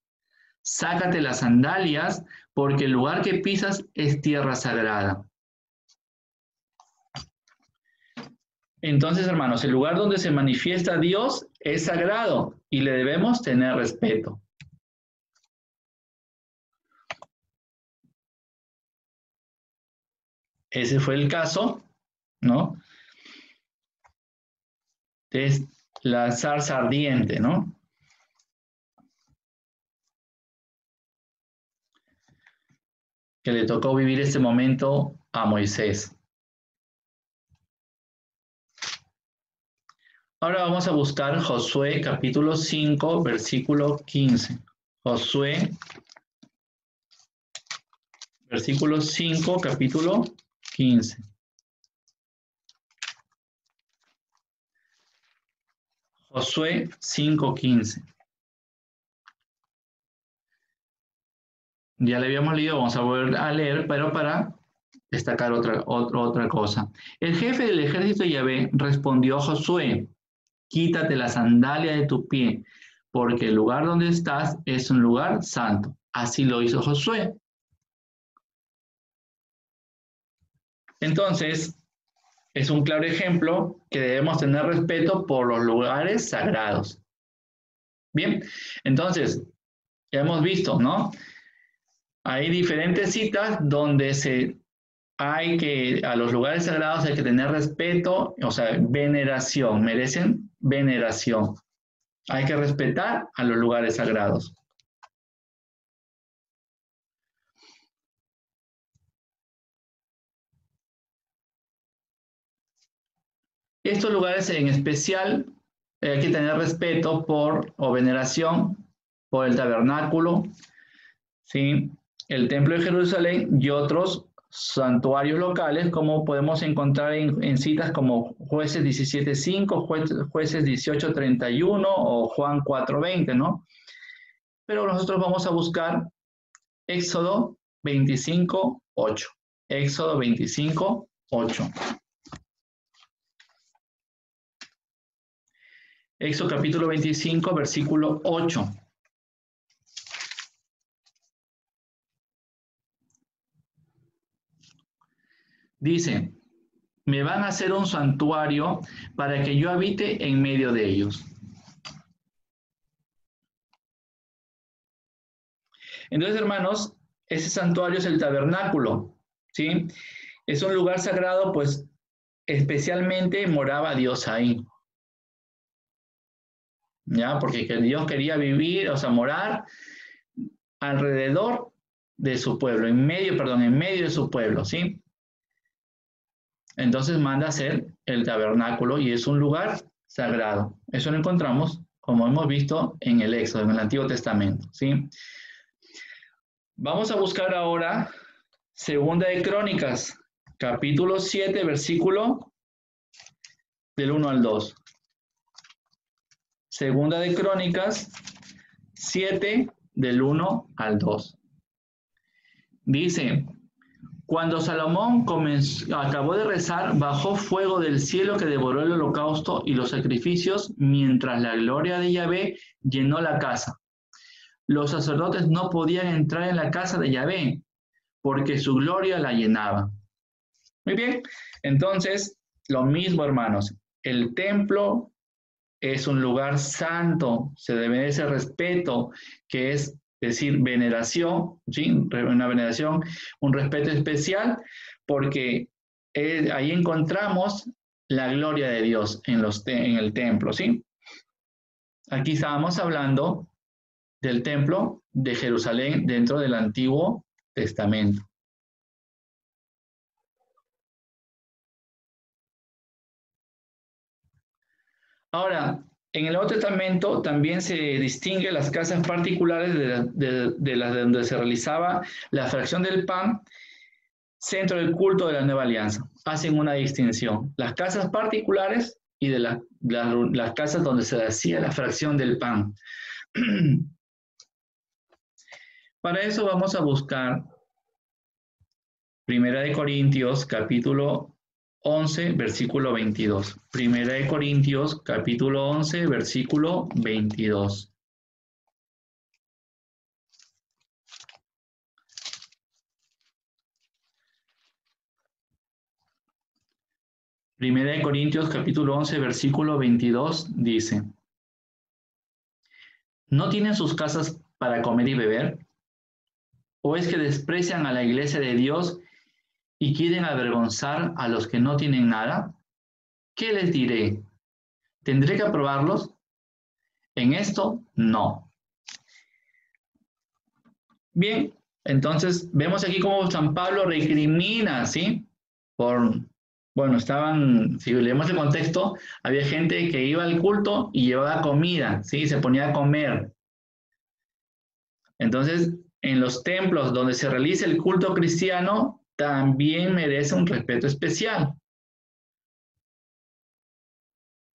sácate las sandalias, porque el lugar que pisas es tierra sagrada. Entonces, hermanos, el lugar donde se manifiesta Dios es sagrado y le debemos tener respeto. Ese fue el caso, ¿no? Es la zarza ardiente, ¿no? Que le tocó vivir este momento a Moisés. Ahora vamos a buscar Josué capítulo 5, versículo 15. Josué, versículo 5, capítulo 15. Josué 5:15. Ya le habíamos leído, vamos a volver a leer, pero para destacar otra cosa. El jefe del ejército de Yahvé respondió a Josué, quítate la sandalia de tu pie, porque el lugar donde estás es un lugar santo. Así lo hizo Josué. Entonces, es un claro ejemplo que debemos tener respeto por los lugares sagrados. Bien, entonces, ya hemos visto, ¿no? Hay diferentes citas donde se a los lugares sagrados hay que tener respeto, o sea, veneración, merecen veneración. Hay que respetar a los lugares sagrados. Estos lugares en especial hay que tener respeto o veneración por el tabernáculo, ¿sí? El templo de Jerusalén y otros santuarios locales, como podemos encontrar en citas como Jueces 17:5, Jueces 18:31 o Juan 4:20, ¿no? Pero nosotros vamos a buscar Éxodo 25:8. Éxodo 25:8. Éxodo capítulo 25, versículo 8. Dice, me van a hacer un santuario para que yo habite en medio de ellos. Entonces, hermanos, ese santuario es el tabernáculo, ¿sí? Es un lugar sagrado, pues especialmente moraba Dios ahí. ¿Ya? Porque Dios quería vivir, o sea, morar alrededor de su pueblo, en medio de su pueblo, ¿sí? Entonces manda a hacer el tabernáculo y es un lugar sagrado. Eso lo encontramos, como hemos visto, en el Éxodo, en el Antiguo Testamento, ¿sí? Vamos a buscar ahora Segunda de Crónicas, capítulo 7, versículo del 1 al 2. Segunda de Crónicas 7, del 1 al 2. Dice, cuando Salomón acabó de rezar, bajó fuego del cielo que devoró el holocausto y los sacrificios, mientras la gloria de Yahvé llenó la casa. Los sacerdotes no podían entrar en la casa de Yahvé, porque su gloria la llenaba. Muy bien, entonces, lo mismo, hermanos, el templo es un lugar santo, se debe de ese respeto, que es decir, veneración, ¿sí? Una veneración, un respeto especial, porque ahí encontramos la gloria de Dios en el templo, ¿sí? Aquí estábamos hablando del templo de Jerusalén dentro del Antiguo Testamento. Ahora, en el Nuevo Testamento también se distinguen las casas particulares de las de donde se realizaba la fracción del pan, centro del culto de la Nueva Alianza. Hacen una distinción. Las casas particulares y de las casas donde se hacía la fracción del pan. Para eso vamos a buscar 1 Corintios capítulo 11, versículo 22. 1 Corintios capítulo 11, versículo 22. Primera de Corintios capítulo 11, versículo 22 dice, ¿no tienen sus casas para comer y beber? ¿O es que desprecian a la iglesia de Dios y quieren avergonzar a los que no tienen nada? ¿Qué les diré? ¿Tendré que aprobarlos? En esto, no. Bien, entonces vemos aquí cómo San Pablo recrimina, ¿sí? Si leemos el contexto, había gente que iba al culto y llevaba comida, ¿sí? Se ponía a comer. Entonces, en los templos donde se realiza el culto cristiano, también merece un respeto especial.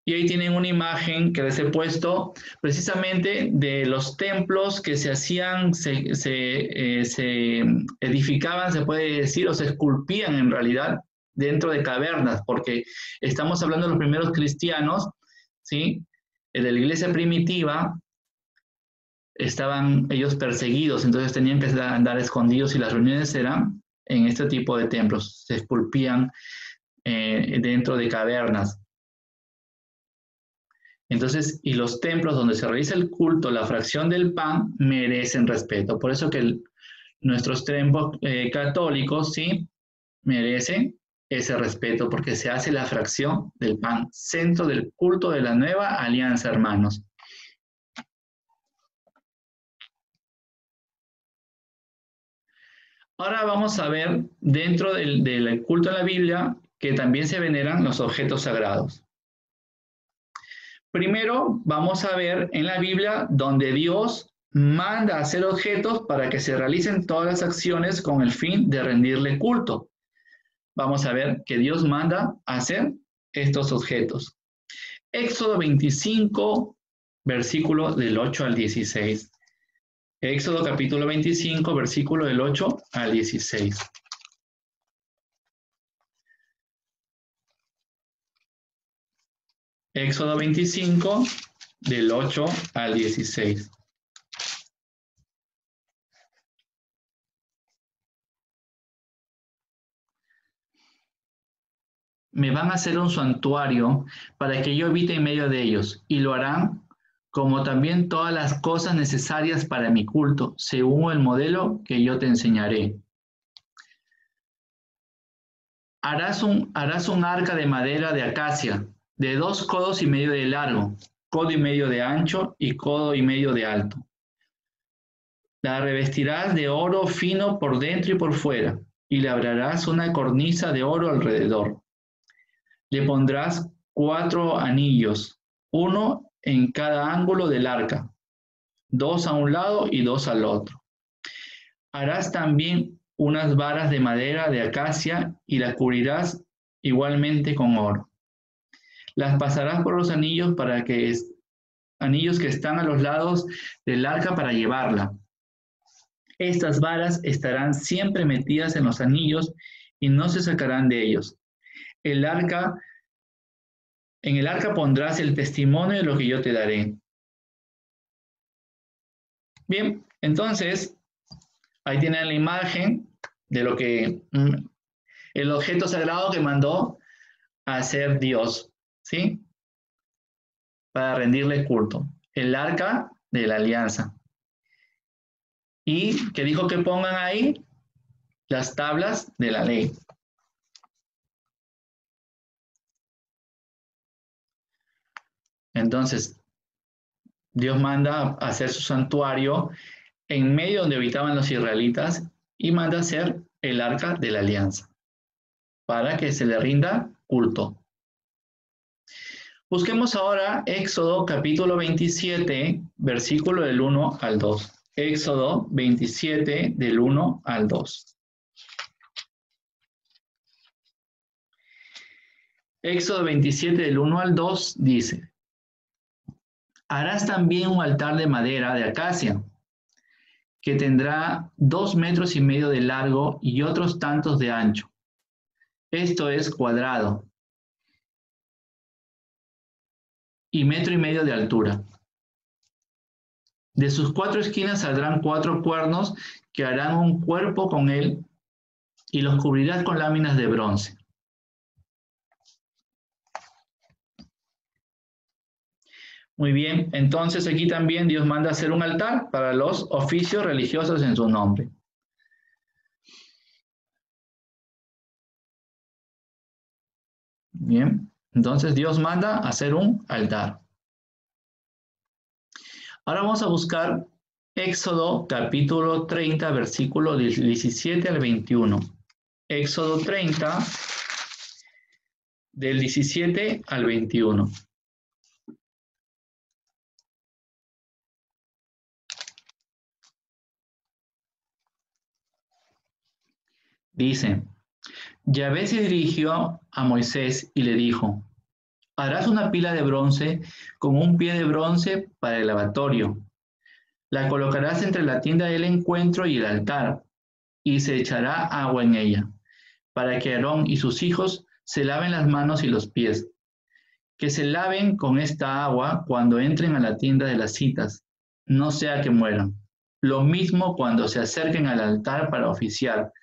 Y ahí tienen una imagen que les he puesto precisamente de los templos que se hacían, se edificaban, se puede decir, o se esculpían en realidad dentro de cavernas, porque estamos hablando de los primeros cristianos, ¿sí? De la iglesia primitiva, estaban ellos perseguidos, entonces tenían que andar escondidos y las reuniones eran en este tipo de templos, se esculpían dentro de cavernas. Entonces, y los templos donde se realiza el culto, la fracción del pan, merecen respeto. Por eso que nuestros templos católicos, ¿sí? merecen ese respeto porque se hace la fracción del pan, centro del culto de la nueva alianza, hermanos. Ahora vamos a ver dentro del culto de la Biblia que también se veneran los objetos sagrados. Primero vamos a ver en la Biblia donde Dios manda a hacer objetos para que se realicen todas las acciones con el fin de rendirle culto. Vamos a ver que Dios manda a hacer estos objetos. Éxodo 25, versículo del 8 al 16. Éxodo capítulo 25, versículo del 8 al 16. Éxodo 25, del 8 al 16. Me van a hacer un santuario para que yo habite en medio de ellos, y lo harán como también todas las cosas necesarias para mi culto, según el modelo que yo te enseñaré. Harás un arca de madera de acacia, de 2 codos y medio de largo, codo y medio de ancho y codo y medio de alto. La revestirás de oro fino por dentro y por fuera, y labrarás una cornisa de oro alrededor. Le pondrás 4 anillos, 1 en cada ángulo del arca, 2 a un lado y 2 al otro. Harás también unas varas de madera de acacia y las cubrirás igualmente con oro. Las pasarás por los anillos anillos que están a los lados del arca para llevarla. Estas varas estarán siempre metidas en los anillos y no se sacarán de ellos. En el arca pondrás el testimonio de lo que yo te daré. Bien, entonces, ahí tienen la imagen de lo que el objeto sagrado que mandó a hacer Dios, ¿sí? Para rendirle culto. El arca de la alianza. Y que dijo que pongan ahí las tablas de la ley. Entonces, Dios manda a hacer su santuario en medio donde habitaban los israelitas y manda a hacer el arca de la alianza para que se le rinda culto. Busquemos ahora Éxodo capítulo 27, versículo del 1 al 2. Éxodo 27, del 1 al 2. Éxodo 27, del 1 al 2 dice: harás también un altar de madera de acacia, que tendrá 2 metros y medio de largo y otros tantos de ancho. Esto es cuadrado. Y 1,5 metros de altura. De sus 4 esquinas saldrán 4 cuernos que harán un cuerpo con él y los cubrirás con láminas de bronce. Muy bien, entonces aquí también Dios manda hacer un altar para los oficios religiosos en su nombre. Bien, entonces Dios manda hacer un altar. Ahora vamos a buscar Éxodo capítulo 30, versículo 17 al 21. Éxodo 30, del 17 al 21. Dice: Yahvé se dirigió a Moisés y le dijo: harás una pila de bronce con un pie de bronce para el lavatorio. La colocarás entre la tienda del encuentro y el altar, y se echará agua en ella, para que Aarón y sus hijos se laven las manos y los pies. Que se laven con esta agua cuando entren a la tienda de las citas, no sea que mueran. Lo mismo cuando se acerquen al altar para oficiar,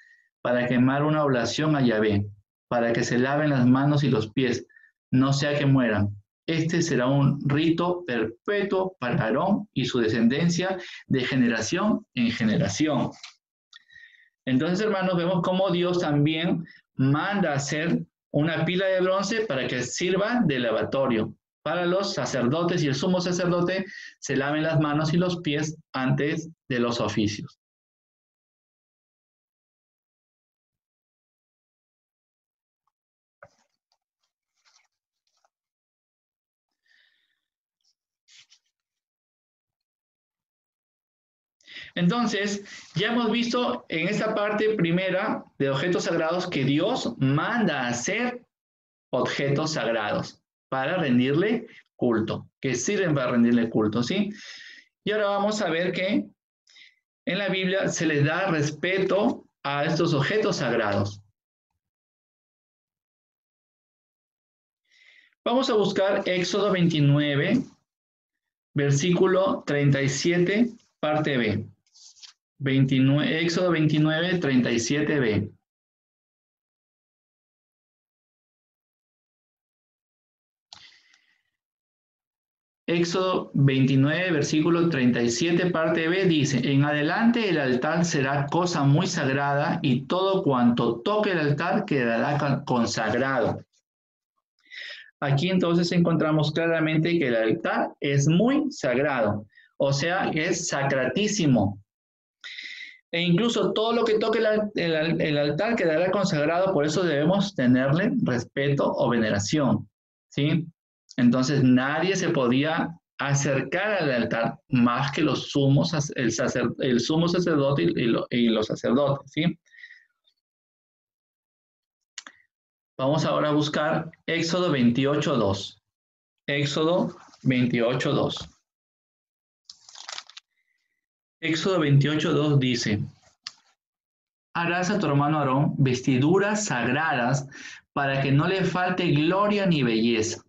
para quemar una oblación a Yahvé, para que se laven las manos y los pies, no sea que mueran. Este será un rito perpetuo para Aarón y su descendencia de generación en generación. Entonces, hermanos, vemos cómo Dios también manda hacer una pila de bronce para que sirva de lavatorio para los sacerdotes, y el sumo sacerdote se laven las manos y los pies antes de los oficios. Entonces, ya hemos visto en esta parte primera de objetos sagrados que Dios manda hacer objetos sagrados para rendirle culto, que sirven para rendirle culto, ¿sí? Y ahora vamos a ver que en la Biblia se les da respeto a estos objetos sagrados. Vamos a buscar Éxodo 29, versículo 37, parte B. Éxodo 29, 37b. Éxodo 29, versículo 37, parte B, dice: en adelante el altar será cosa muy sagrada, y todo cuanto toque el altar quedará consagrado. Aquí entonces encontramos claramente que el altar es muy sagrado, o sea, es sacratísimo. E incluso todo lo que toque el altar quedará consagrado, por eso debemos tenerle respeto o veneración, ¿sí? Entonces nadie se podía acercar al altar más que el sumo sacerdote y los sacerdotes, ¿sí? Vamos ahora a buscar Éxodo 28:2. Éxodo 28:2. Éxodo 28:2 dice: harás a tu hermano Aarón vestiduras sagradas para que no le falte gloria ni belleza.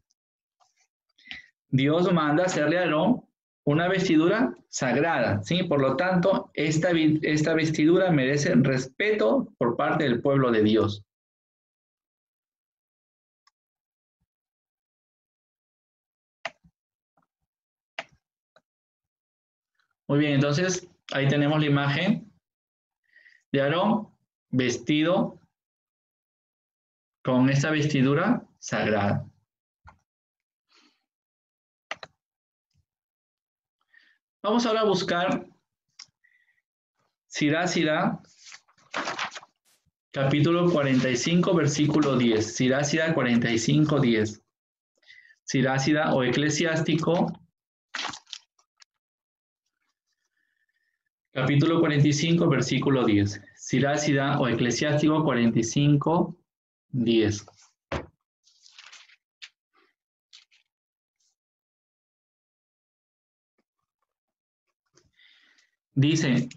Dios manda hacerle a Aarón una vestidura sagrada, ¿sí? Por lo tanto, esta vestidura merece respeto por parte del pueblo de Dios. Muy bien, entonces ahí tenemos la imagen de Aarón vestido con esta vestidura sagrada. Vamos ahora a buscar Sirá, capítulo 45, versículo 10. Sirá 45:10. Sirá o Eclesiástico, capítulo 45, versículo 10. Sirá o Eclesiástico 45:10. Dice: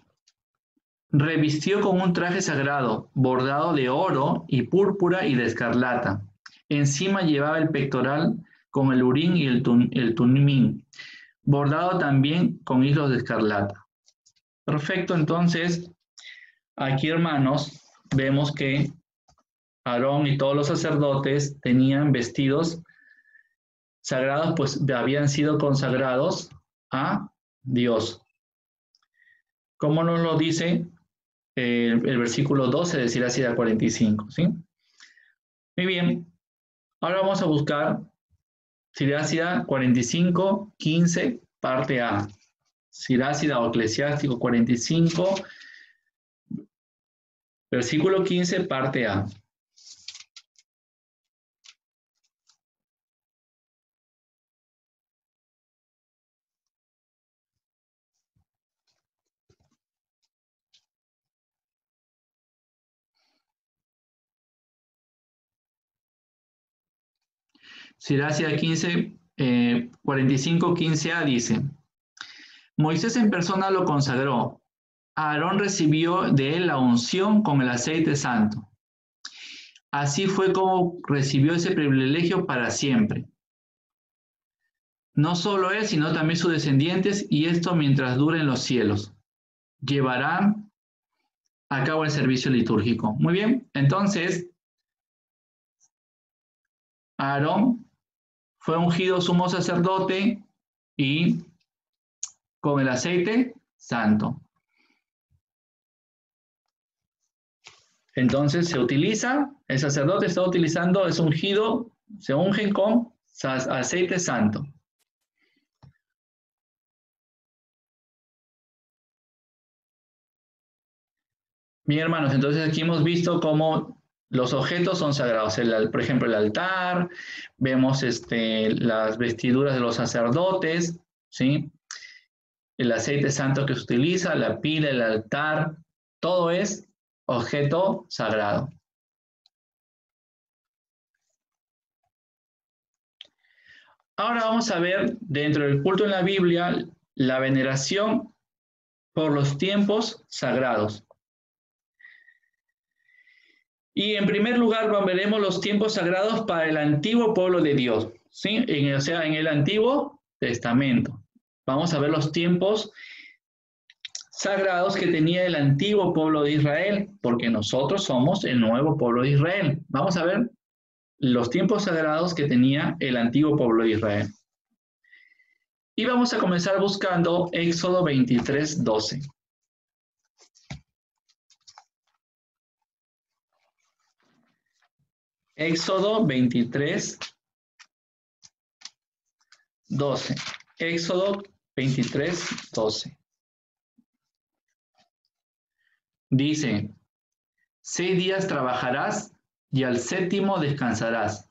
revistió con un traje sagrado, bordado de oro y púrpura y de escarlata. Encima llevaba el pectoral con el urín y el tumín, bordado también con hilos de escarlata. Perfecto, entonces, aquí, hermanos, vemos que Aarón y todos los sacerdotes tenían vestidos sagrados, pues habían sido consagrados a Dios. ¿Cómo nos lo dice el versículo 12 de Sirá 45? ¿Sí? Muy bien. Ahora vamos a buscar Sirá 45:15, parte A. Sirá o Eclesiástico 45, versículo 15, parte A. Sirá 45:15a dice: Moisés en persona lo consagró. Aarón recibió de él la unción con el aceite santo. Así fue como recibió ese privilegio para siempre. No solo él, sino también sus descendientes, y esto mientras duren los cielos. Llevarán a cabo el servicio litúrgico. Muy bien, entonces, Aarón fue ungido sumo sacerdote y con el aceite santo. Entonces se utiliza, el sacerdote está utilizando, es ungido, se ungen con aceite santo. Bien, hermanos, entonces aquí hemos visto cómo los objetos son sagrados. Por ejemplo, el altar, vemos las vestiduras de los sacerdotes, ¿sí? El aceite santo que se utiliza, la pila, el altar, todo es objeto sagrado. Ahora vamos a ver dentro del culto en la Biblia la veneración por los tiempos sagrados. Y en primer lugar veremos los tiempos sagrados para el antiguo pueblo de Dios, ¿sí? O sea, en el Antiguo Testamento. Vamos a ver los tiempos sagrados que tenía el antiguo pueblo de Israel, porque nosotros somos el nuevo pueblo de Israel. Vamos a ver los tiempos sagrados que tenía el antiguo pueblo de Israel. Y vamos a comenzar buscando Éxodo 23:12. Éxodo 23:12. Éxodo 23:12. Dice, 6 días trabajarás y al 7º descansarás.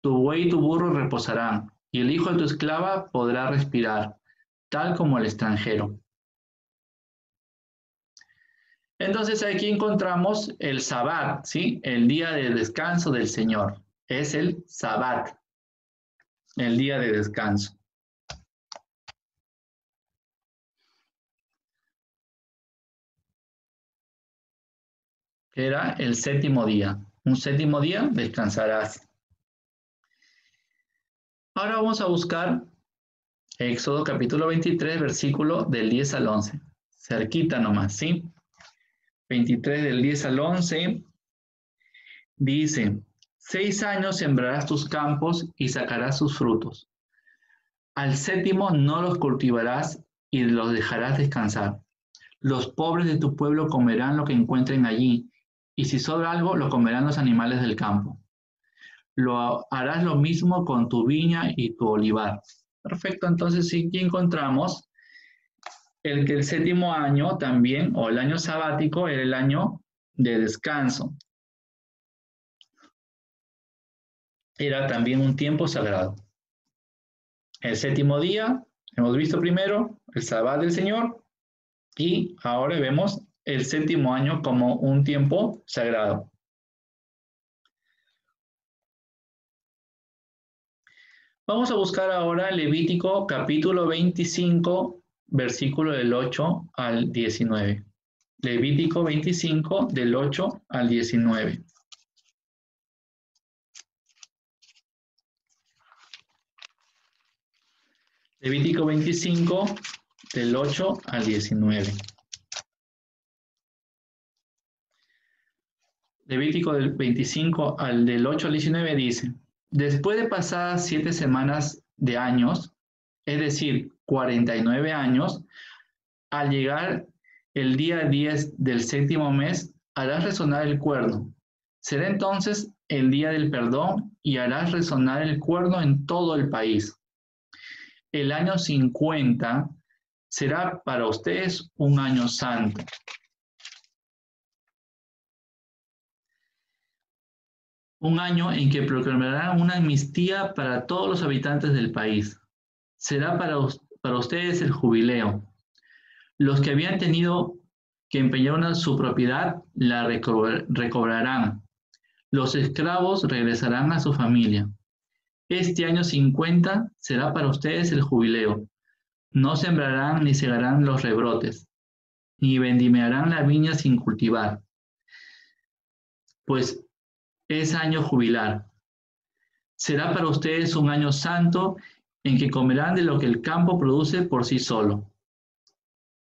Tu buey y tu burro reposarán, y el hijo de tu esclava podrá respirar, tal como el extranjero. Entonces aquí encontramos el Sabbat, ¿sí? El día de descanso del Señor. Es el Sabbat, el día de descanso. Era el 7º día. Un 7º día descansarás. Ahora vamos a buscar Éxodo capítulo 23, versículo del 10 al 11. Cerquita nomás, ¿sí? 23 del 10 al 11. Dice, 6 años sembrarás tus campos y sacarás sus frutos. Al 7º no los cultivarás y los dejarás descansar. Los pobres de tu pueblo comerán lo que encuentren allí, y si sobra algo, lo comerán los animales del campo. Harás lo mismo con tu viña y tu olivar. Perfecto, entonces sí que encontramos que el 7º año también, o el año sabático, era el año de descanso. Era también un tiempo sagrado. El 7º día, hemos visto primero el Sabbat del Señor, y ahora vemos el 7º año como un tiempo sagrado. Vamos a buscar ahora Levítico capítulo 25, versículo del 8 al 19. Levítico 25, del 8 al 19. Levítico 25, del 8 al 19. Levítico del 25 del 8 al 19 dice, después de pasadas 7 semanas de años, es decir, 49 años, al llegar el día 10 del 7º mes, harás resonar el cuerno. Será entonces el día del perdón y harás resonar el cuerno en todo el país. El año 50 será para ustedes un año santo. Un año en que proclamarán una amnistía para todos los habitantes del país. Será para ustedes el jubileo. Los que habían tenido que empeñar su propiedad la recobrarán. Los esclavos regresarán a su familia. Este año 50 será para ustedes el jubileo. No sembrarán ni segarán los rebrotes, ni vendimiarán la viña sin cultivar, pues es año jubilar. Será para ustedes un año santo en que comerán de lo que el campo produce por sí solo.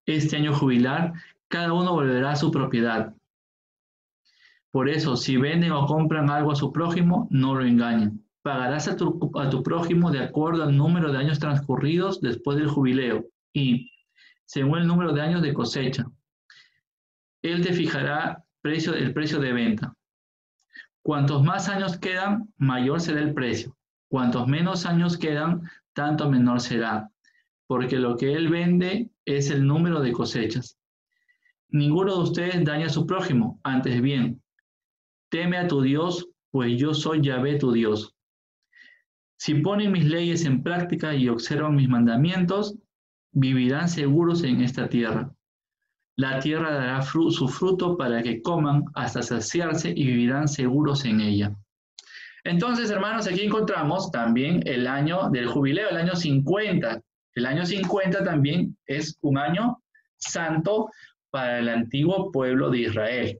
Este año jubilar, cada uno volverá a su propiedad. Por eso, si venden o compran algo a su prójimo, no lo engañen. Pagarás a tu prójimo de acuerdo al número de años transcurridos después del jubileo y según el número de años de cosecha. Él te fijará el precio de venta. Cuantos más años quedan, mayor será el precio. Cuantos menos años quedan, tanto menor será, porque lo que él vende es el número de cosechas. Ninguno de ustedes daña a su prójimo, antes bien, teme a tu Dios, pues yo soy Yahvé tu Dios. Si ponen mis leyes en práctica y observan mis mandamientos, vivirán seguros en esta tierra. La tierra dará su fruto para que coman hasta saciarse y vivirán seguros en ella. Entonces, hermanos, aquí encontramos también el año del jubileo, el año 50. El año 50 también es un año santo para el antiguo pueblo de Israel.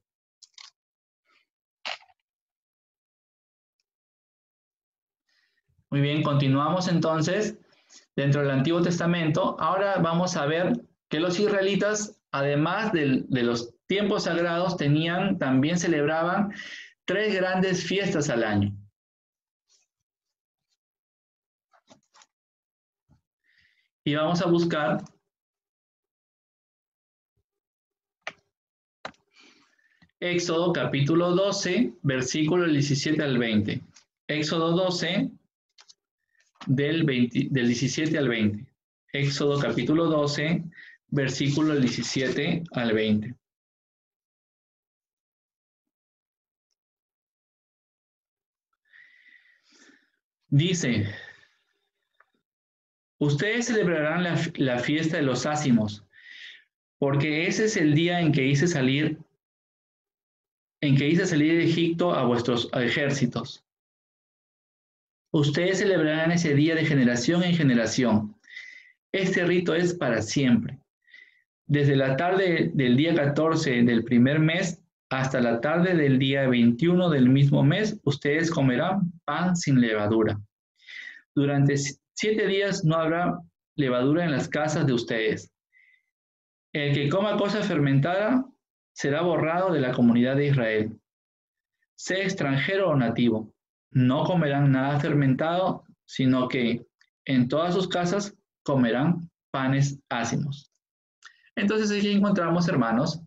Muy bien, continuamos entonces dentro del Antiguo Testamento. Ahora vamos a ver que los israelitas, además de los tiempos sagrados, también celebraban 3 grandes fiestas al año. Y vamos a buscar Éxodo capítulo 12, versículo 17 al 20. Éxodo 12, del 17 al 20. Éxodo capítulo 12, versículo 17 al 20. Dice, ustedes celebrarán la fiesta de los ácimos, porque ese es el día en que hice salir de Egipto a vuestros ejércitos. Ustedes celebrarán ese día de generación en generación. Este rito es para siempre. Desde la tarde del día 14 del primer mes hasta la tarde del día 21 del mismo mes, ustedes comerán pan sin levadura. Durante 7 días no habrá levadura en las casas de ustedes. El que coma cosa fermentada será borrado de la comunidad de Israel. Sea extranjero o nativo, no comerán nada fermentado, sino que en todas sus casas comerán panes ácimos. Entonces aquí encontramos, hermanos,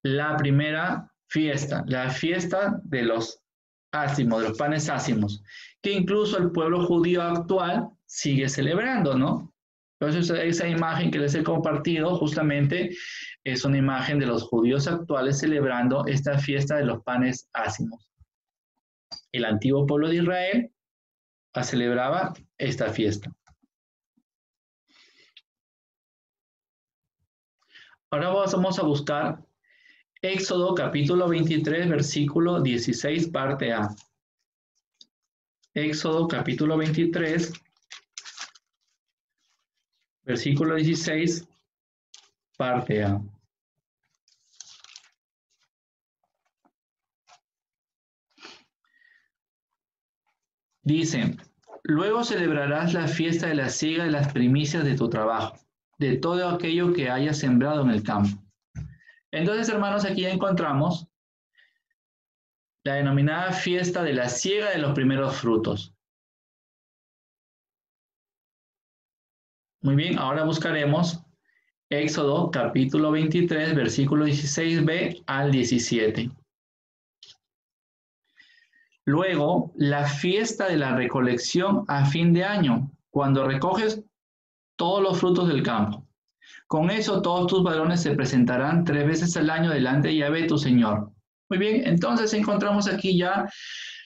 la primera fiesta, la fiesta de los ácimos, de los panes ácimos, que incluso el pueblo judío actual sigue celebrando, ¿no? Entonces esa imagen que les he compartido justamente es una imagen de los judíos actuales celebrando esta fiesta de los panes ácimos. El antiguo pueblo de Israel celebraba esta fiesta. Ahora vamos a buscar Éxodo capítulo 23, versículo 16, parte A. Éxodo capítulo 23, versículo 16, parte A. Dice, luego celebrarás la fiesta de la siega de las primicias de tu trabajo, de todo aquello que hayas sembrado en el campo. Entonces, hermanos, aquí ya encontramos la denominada fiesta de la siega de los primeros frutos. Muy bien, ahora buscaremos Éxodo capítulo 23, versículo 16b al 17. Luego, la fiesta de la recolección a fin de año, cuando recoges todos los frutos del campo. Con eso todos tus varones se presentarán 3 veces al año delante de Yahvé tu Señor. Muy bien, entonces encontramos aquí ya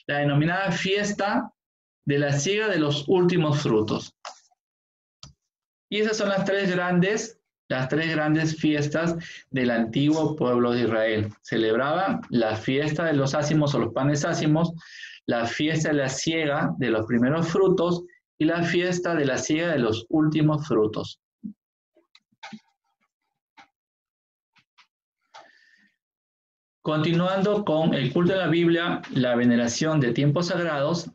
la denominada fiesta de la siega de los últimos frutos. Y esas son las tres grandes fiestas del antiguo pueblo de Israel. Celebraban la fiesta de los ácimos o los panes ácimos, la fiesta de la siega de los primeros frutos y la fiesta de la siega de los últimos frutos. Continuando con el culto de la Biblia, la veneración de tiempos sagrados,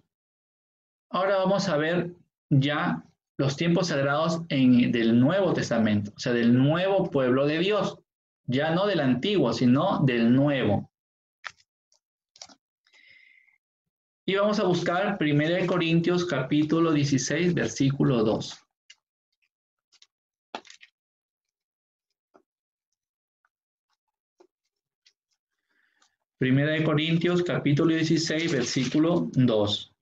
ahora vamos a ver ya los tiempos sagrados del Nuevo Testamento, o sea, del nuevo pueblo de Dios, ya no del antiguo, sino del nuevo. Y vamos a buscar 1 Corintios capítulo 16, versículo 2. Primera de Corintios, capítulo 16, versículo 2.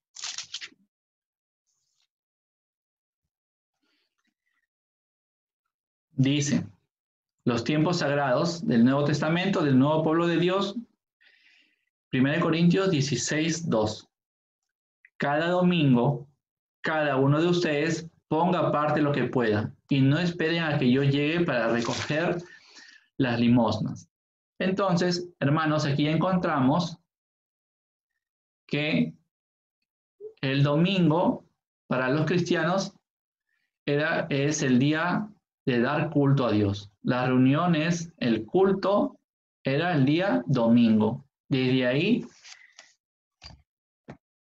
Dice, los tiempos sagrados del Nuevo Testamento, del nuevo pueblo de Dios, 1 Corintios 16, 2. Cada domingo, cada uno de ustedes ponga aparte lo que pueda y no esperen a que yo llegue para recoger las limosnas. Entonces, hermanos, aquí encontramos que el domingo para los cristianos es el día de dar culto a Dios. Las reuniones, el culto, era el día domingo. Desde ahí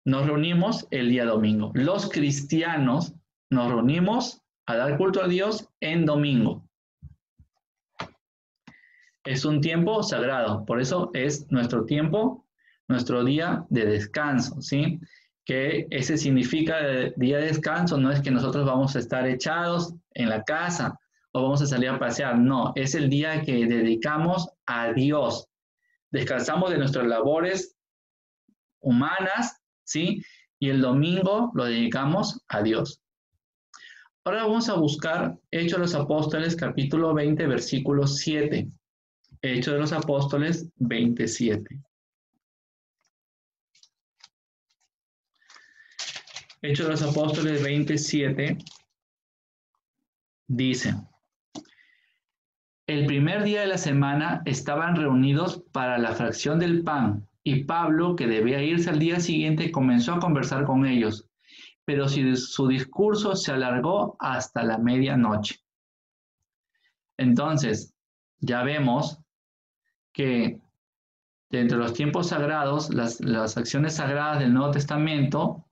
nos reunimos el día domingo. Los cristianos nos reunimos a dar culto a Dios en domingo. Es un tiempo sagrado, por eso es nuestro tiempo, nuestro día de descanso, ¿sí? Que ese significa día de descanso, no es que nosotros vamos a estar echados en la casa o vamos a salir a pasear, no, es el día que dedicamos a Dios. Descansamos de nuestras labores humanas, ¿sí? Y el domingo lo dedicamos a Dios. Ahora vamos a buscar Hechos de los Apóstoles, capítulo 20, versículo 7. Hechos de los Apóstoles 27. Hechos de los Apóstoles 27 dice, el primer día de la semana estaban reunidos para la fracción del pan y Pablo, que debía irse al día siguiente, comenzó a conversar con ellos, pero su discurso se alargó hasta la medianoche. Entonces, ya vemos que dentro de los tiempos sagrados, las acciones sagradas del Nuevo Testamento,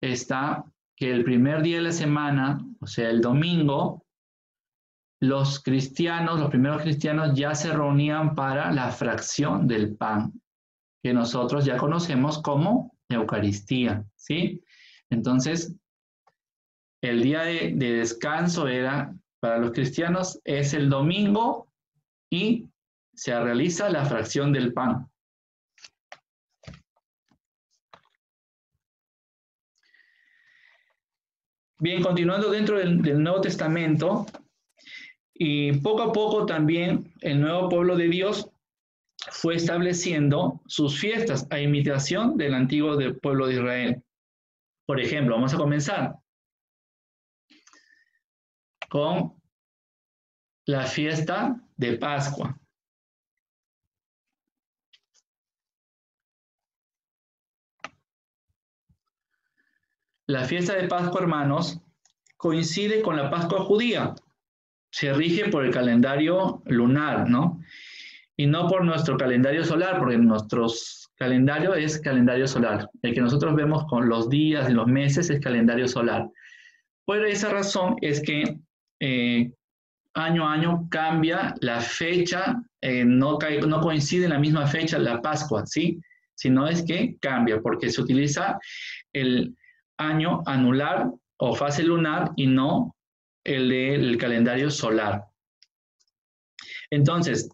está que el primer día de la semana, o sea, el domingo, los cristianos, los primeros cristianos ya se reunían para la fracción del pan, que nosotros ya conocemos como Eucaristía, ¿sí? Entonces, el día de descanso para los cristianos es el domingo y se realiza la fracción del pan. Bien, continuando dentro del Nuevo Testamento, y poco a poco también el nuevo pueblo de Dios fue estableciendo sus fiestas a imitación del antiguo pueblo de Israel. Por ejemplo, vamos a comenzar con la fiesta de Pascua. La fiesta de Pascua, hermanos, coincide con la Pascua judía. Se rige por el calendario lunar, ¿no? Y no por nuestro calendario solar, porque nuestro calendario es calendario solar. El que nosotros vemos con los días y los meses es calendario solar. Por esa razón es que año a año cambia la fecha, no coincide en la misma fecha la Pascua, ¿sí? Sino es que cambia, porque se utiliza el año anular o fase lunar y no el del calendario solar. Entonces,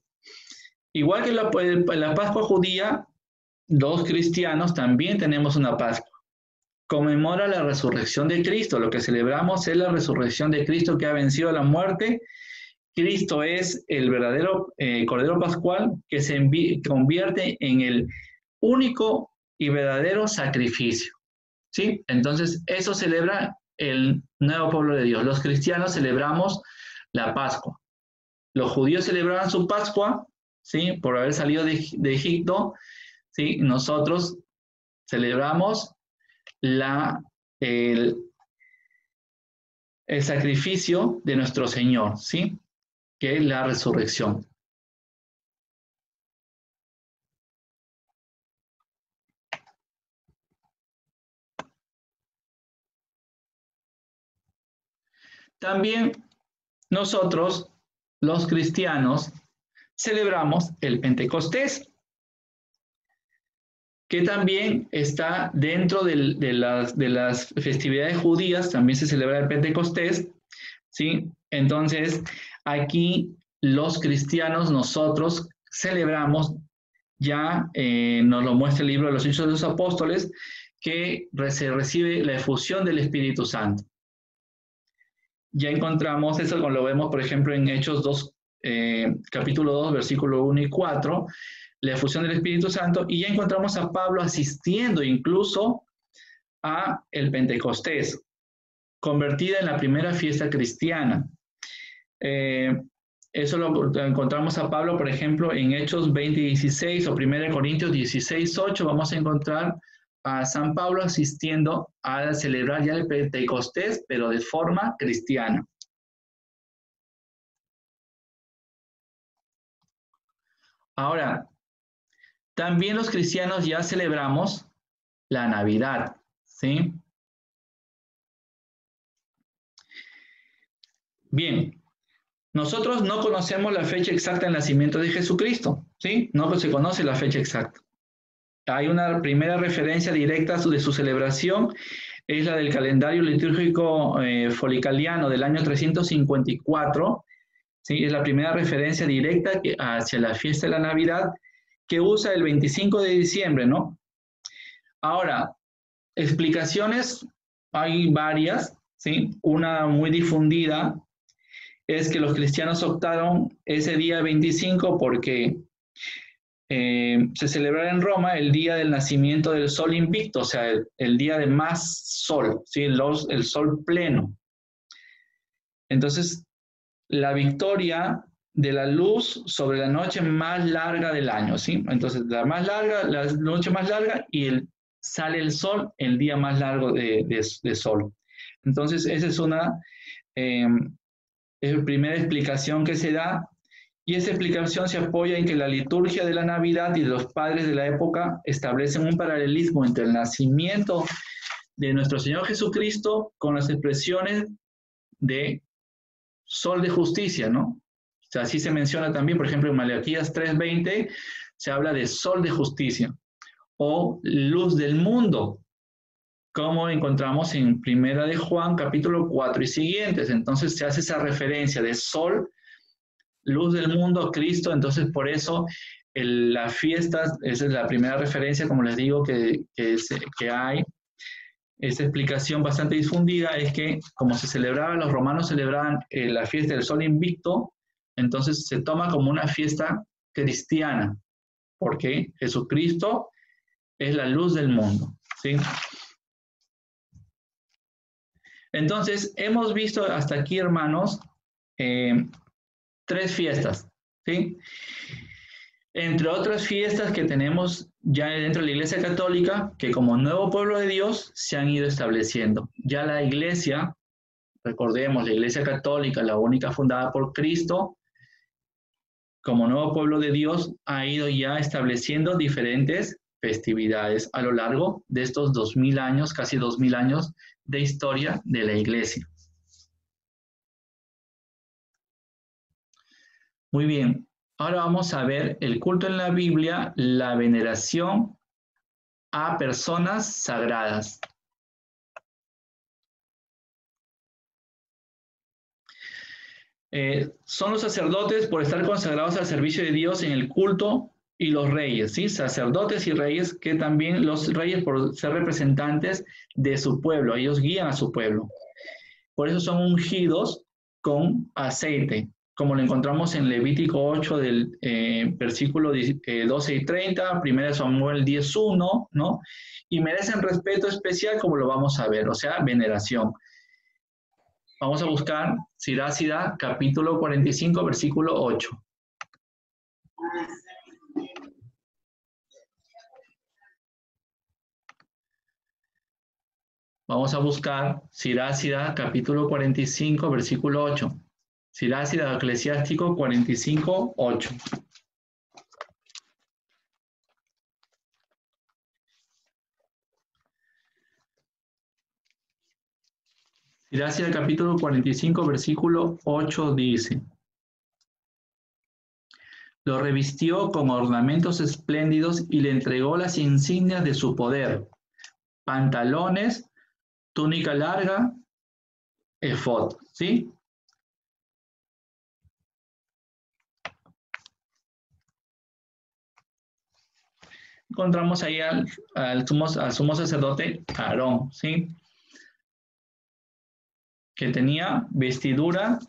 igual que la Pascua judía, los cristianos también tenemos una Pascua. Conmemora la resurrección de Cristo. Lo que celebramos es la resurrección de Cristo que ha vencido la muerte. Cristo es el verdadero Cordero Pascual que se convierte en el único y verdadero sacrificio. ¿Sí? Entonces, eso celebra el nuevo pueblo de Dios. Los cristianos celebramos la Pascua. Los judíos celebraban su Pascua, ¿sí? Por haber salido de Egipto, ¿sí? Nosotros celebramos el sacrificio de nuestro Señor, ¿sí? Que es la resurrección. También nosotros, los cristianos, celebramos el Pentecostés, que también está dentro de las festividades judías, también se celebra el Pentecostés, ¿sí? Entonces, aquí los cristianos, nosotros celebramos ya nos lo muestra el libro de los Hechos de los Apóstoles, que se recibe la efusión del Espíritu Santo. Ya encontramos eso, lo vemos, por ejemplo, en Hechos 2, capítulo 2, versículo 1 y 4, la efusión del Espíritu Santo, y ya encontramos a Pablo asistiendo incluso a el Pentecostés, convertida en la primera fiesta cristiana. Eso lo encontramos a Pablo, por ejemplo, en Hechos 20:16 o 1 Corintios 16:8, vamos a encontrar a San Pablo asistiendo a celebrar ya el Pentecostés, pero de forma cristiana. Ahora, también los cristianos ya celebramos la Navidad, ¿sí? Bien, nosotros no conocemos la fecha exacta del nacimiento de Jesucristo, ¿sí? No se conoce la fecha exacta. Hay una primera referencia directa de su celebración, es la del calendario litúrgico folicaliano del año 354, ¿sí? Es la primera referencia directa hacia la fiesta de la Navidad, que usa el 25 de diciembre, ¿no? Ahora, explicaciones hay varias, ¿sí? Una muy difundida es que los cristianos optaron ese día 25 porque se celebraba en Roma el día del nacimiento del sol invicto, o sea, el día de más sol, ¿sí? El sol pleno. Entonces, la victoria de la luz sobre la noche más larga del año, ¿sí? Entonces, la noche más larga y sale el sol el día más largo de sol. Entonces, esa es una primera explicación que se da, y esa explicación se apoya en que la liturgia de la Navidad y de los padres de la época establecen un paralelismo entre el nacimiento de nuestro Señor Jesucristo con las expresiones de sol de justicia, ¿no? O sea, así se menciona también, por ejemplo, en Malaquías 3:20 se habla de sol de justicia o luz del mundo, como encontramos en Primera de Juan, capítulo 4 y siguientes. Entonces se hace esa referencia de sol, luz del mundo, Cristo. Entonces por eso las fiestas, esa es la primera referencia, como les digo, que hay. Esa explicación bastante difundida es que como se celebraba, los romanos celebraban la fiesta del sol invicto, entonces se toma como una fiesta cristiana, porque Jesucristo es la luz del mundo, ¿sí? Entonces, hemos visto hasta aquí, hermanos, 3 fiestas, ¿sí? Entre otras fiestas que tenemos ya dentro de la Iglesia Católica, que como nuevo pueblo de Dios se han ido estableciendo. Ya la Iglesia, recordemos, la Iglesia Católica, la única fundada por Cristo, como nuevo pueblo de Dios, ha ido ya estableciendo diferentes festividades a lo largo de estos 2000 años, casi 2000 años de historia de la Iglesia. Muy bien, ahora vamos a ver el culto en la Biblia, la veneración a personas sagradas. Son los sacerdotes por estar consagrados al servicio de Dios en el culto, y los reyes, ¿sí? Sacerdotes y reyes, que también los reyes por ser representantes de su pueblo, ellos guían a su pueblo. Por eso son ungidos con aceite, como lo encontramos en Levítico 8 del versículo 12 y 30, 1 Samuel 10:1, ¿no? Y merecen respeto especial, como lo vamos a ver, o sea, veneración. Vamos a buscar Sirásida, capítulo 45, versículo 8. Vamos a buscar Sirásida, capítulo 45, versículo 8. Sirásida Eclesiástico 45, 8. Sirásida capítulo 45, versículo 8 dice: lo revistió con ornamentos espléndidos y le entregó las insignias de su poder, pantalones, túnica larga, efod, ¿sí? encontramos ahí al sumo sacerdote Aarón, ¿sí? Que tenía vestidura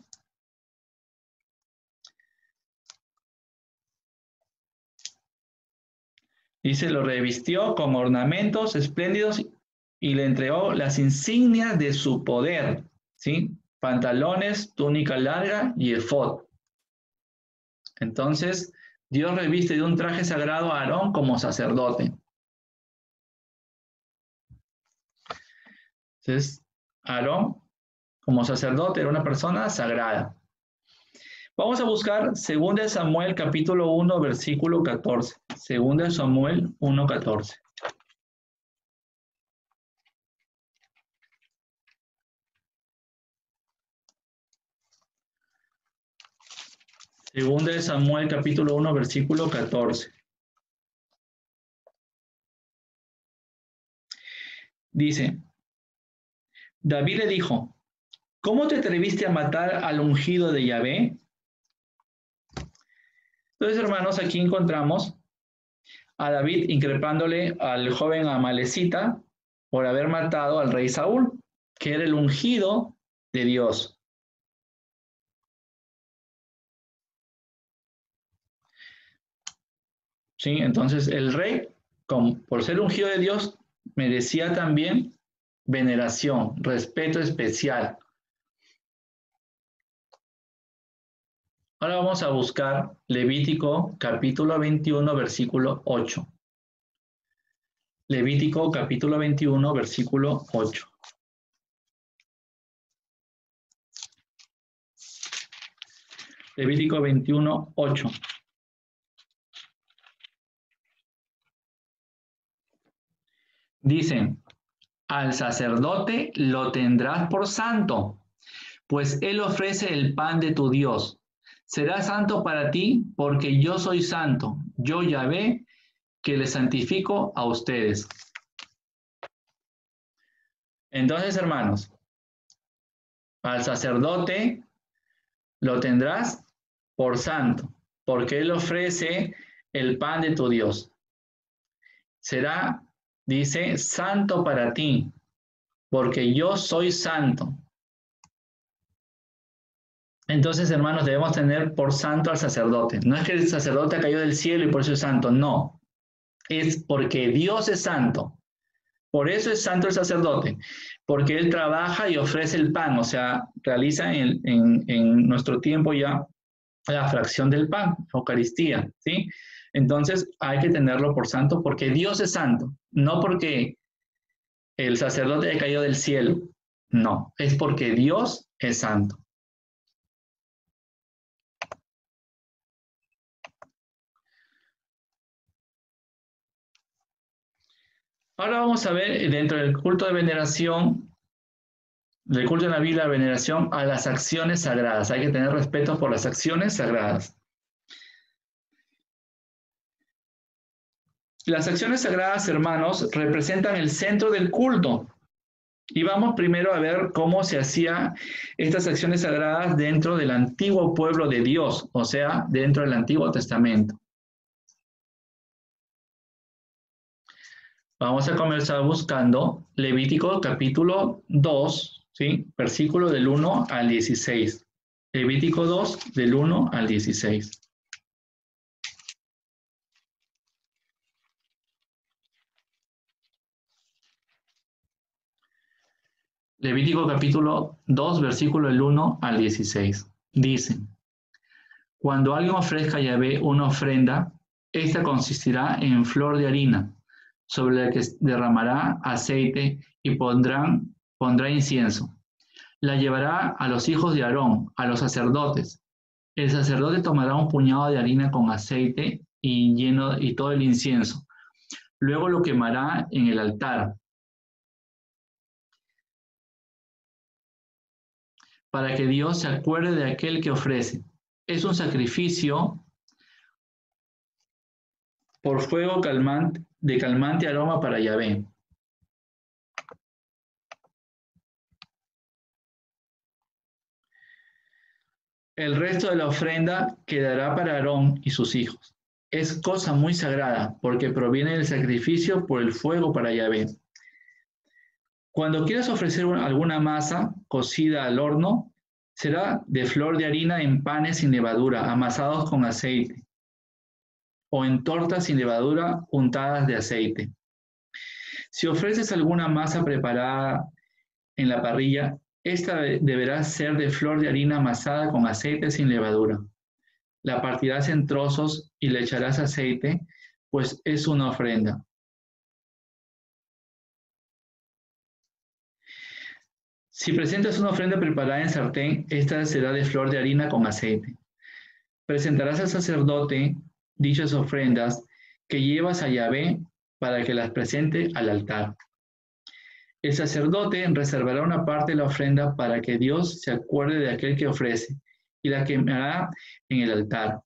dice, lo revistió con ornamentos espléndidos y le entregó las insignias de su poder, ¿sí? Pantalones, túnica larga y efod. Entonces, Dios reviste de un traje sagrado a Aarón como sacerdote. Entonces, Aarón, como sacerdote, era una persona sagrada. Vamos a buscar 2 Samuel capítulo 1, versículo 14. 2 Samuel 1, 14. Segunda de Samuel capítulo 1, versículo 14. Dice, David le dijo, ¿cómo te atreviste a matar al ungido de Yahvé? Entonces, hermanos, aquí encontramos a David increpándole al joven amalecita por haber matado al rey Saúl, que era el ungido de Dios. ¿Sí? Entonces, el rey, por ser ungido de Dios, merecía también veneración, respeto especial. Ahora vamos a buscar Levítico capítulo 21, versículo 8. Levítico capítulo 21, versículo 8. Levítico 21, 8. Dicen, al sacerdote lo tendrás por santo, pues él ofrece el pan de tu Dios. Será santo para ti, porque yo soy santo, yo Yahvé, que le santifico a ustedes. Entonces, hermanos, al sacerdote lo tendrás por santo, porque él ofrece el pan de tu Dios. Será, dice, santo para ti, porque yo soy santo. Entonces, hermanos, debemos tener por santo al sacerdote. No es que el sacerdote cayó del cielo y por eso es santo, no. Es porque Dios es santo. Por eso es santo el sacerdote, porque él trabaja y ofrece el pan, o sea, realiza en nuestro tiempo ya la fracción del pan, Eucaristía, ¿sí? Entonces hay que tenerlo por santo porque Dios es santo, no porque el sacerdote haya caído del cielo, no, es porque Dios es santo. Ahora vamos a ver dentro del culto de veneración, del culto de la Biblia, la veneración a las acciones sagradas. Hay que tener respeto por las acciones sagradas. Las acciones sagradas, hermanos, representan el centro del culto. Y vamos primero a ver cómo se hacían estas acciones sagradas dentro del antiguo pueblo de Dios, o sea, dentro del Antiguo Testamento. Vamos a comenzar buscando Levítico capítulo 2, ¿sí? Versículo del 1 al 16. Levítico 2, del 1 al 16. Levítico capítulo 2, versículo del 1 al 16. Dice, cuando alguien ofrezca a Yahvé una ofrenda, esta consistirá en flor de harina, sobre la que derramará aceite y pondrá incienso. La llevará a los hijos de Aarón, a los sacerdotes. El sacerdote tomará un puñado de harina con aceite y todo el incienso. Luego lo quemará en el altar, para que Dios se acuerde de aquel que ofrece. Es un sacrificio por fuego de calmante aroma para Yahvé. El resto de la ofrenda quedará para Aarón y sus hijos. es cosa muy sagrada, porque proviene del sacrificio por el fuego para Yahvé. Cuando quieras ofrecer alguna masa cocida al horno, será de flor de harina en panes sin levadura, amasados con aceite, o en tortas sin levadura untadas de aceite. Si ofreces alguna masa preparada en la parrilla, esta deberá ser de flor de harina amasada con aceite sin levadura. La partirás en trozos y le echarás aceite, pues es una ofrenda. Si presentas una ofrenda preparada en sartén, esta será de flor de harina con aceite. Presentarás al sacerdote dichas ofrendas que llevas a Yahvé para que las presente al altar. El sacerdote reservará una parte de la ofrenda para que Dios se acuerde de aquel que ofrece y la quemará en el altar.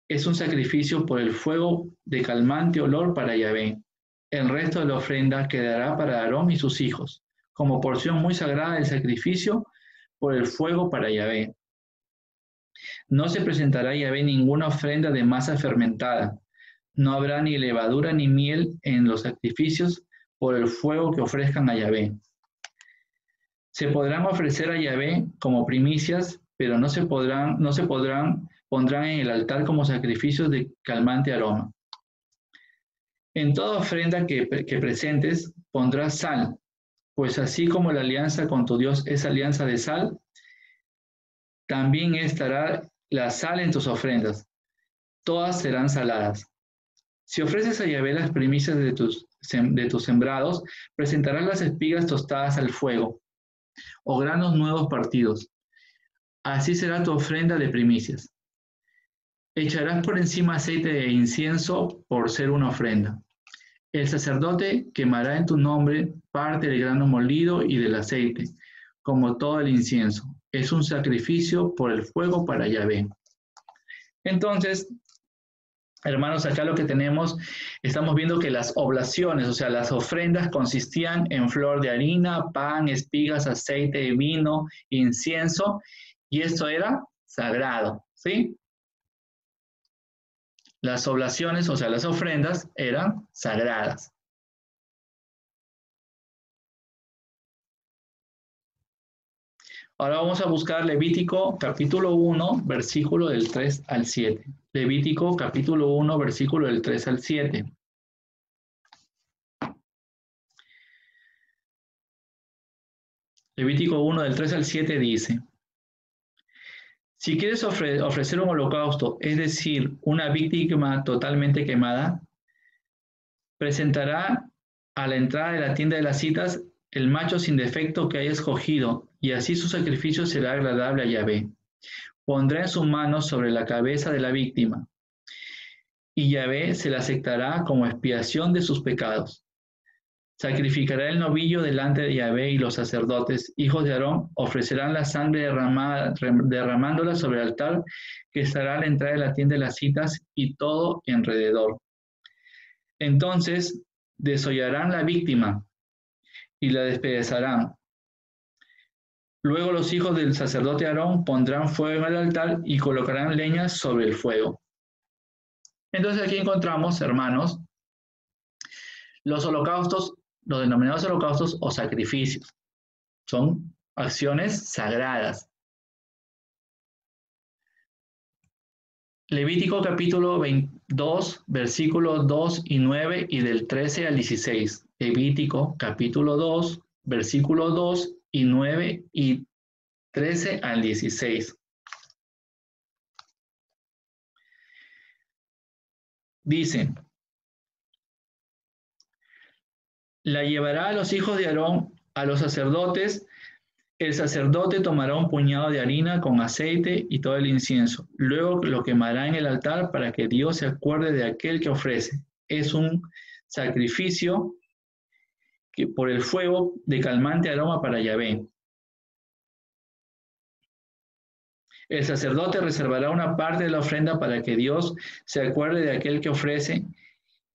Es un sacrificio por el fuego de calmante olor para Yahvé. El resto de la ofrenda quedará para Aarón y sus hijos, como porción muy sagrada del sacrificio por el fuego para Yahvé. No se presentará a Yahvé ninguna ofrenda de masa fermentada. No habrá ni levadura ni miel en los sacrificios por el fuego que ofrezcan a Yahvé. Se podrán ofrecer a Yahvé como primicias, pero no se pondrán en el altar como sacrificios de calmante aroma. En toda ofrenda que presentes pondrás sal, pues así como la alianza con tu Dios es alianza de sal, también estará la sal en tus ofrendas. Todas serán saladas. Si ofreces a Yahvé las primicias de tus sembrados, presentarás las espigas tostadas al fuego, o granos nuevos partidos. Así será tu ofrenda de primicias. Echarás por encima aceite de incienso por ser una ofrenda. El sacerdote quemará en tu nombre parte del grano molido y del aceite, como todo el incienso. Es un sacrificio por el fuego para Yahvé. Entonces, hermanos, acá lo que tenemos, estamos viendo que las oblaciones, o sea, las ofrendas consistían en flor de harina, pan, espigas, aceite, vino, incienso, y esto era sagrado, ¿sí? Las oblaciones, o sea, las ofrendas eran sagradas. Ahora vamos a buscar Levítico capítulo 1, versículo del 3 al 7. Levítico capítulo 1, versículo del 3 al 7. Levítico 1, del 3 al 7 dice: si quieres ofrecer un holocausto, es decir, una víctima totalmente quemada, presentará a la entrada de la tienda de las citas el macho sin defecto que haya escogido, y así su sacrificio será agradable a Yahvé. Pondrá en su mano sobre la cabeza de la víctima, y Yahvé se la aceptará como expiación de sus pecados. Sacrificará el novillo delante de Yahvé, y los sacerdotes, hijos de Aarón, ofrecerán la sangre derramándola sobre el altar que estará a la entrada de la tienda de las citas y todo alrededor. Entonces desollarán la víctima y la despedazarán. Luego los hijos del sacerdote Aarón pondrán fuego en el altar y colocarán leña sobre el fuego. Entonces aquí encontramos, hermanos, los holocaustos, los denominados holocaustos o sacrificios. Son acciones sagradas. Levítico capítulo 22, versículos 2 y 9 y del 13 al 16. Levítico capítulo 2, versículos 2 y 9 y 13 al 16. Dicen: la llevará a los hijos de Aarón, a los sacerdotes. El sacerdote tomará un puñado de harina con aceite y todo el incienso. Luego lo quemará en el altar para que Dios se acuerde de aquel que ofrece. Es un sacrificio que por el fuego de calmante aroma para Yahvé. El sacerdote reservará una parte de la ofrenda para que Dios se acuerde de aquel que ofrece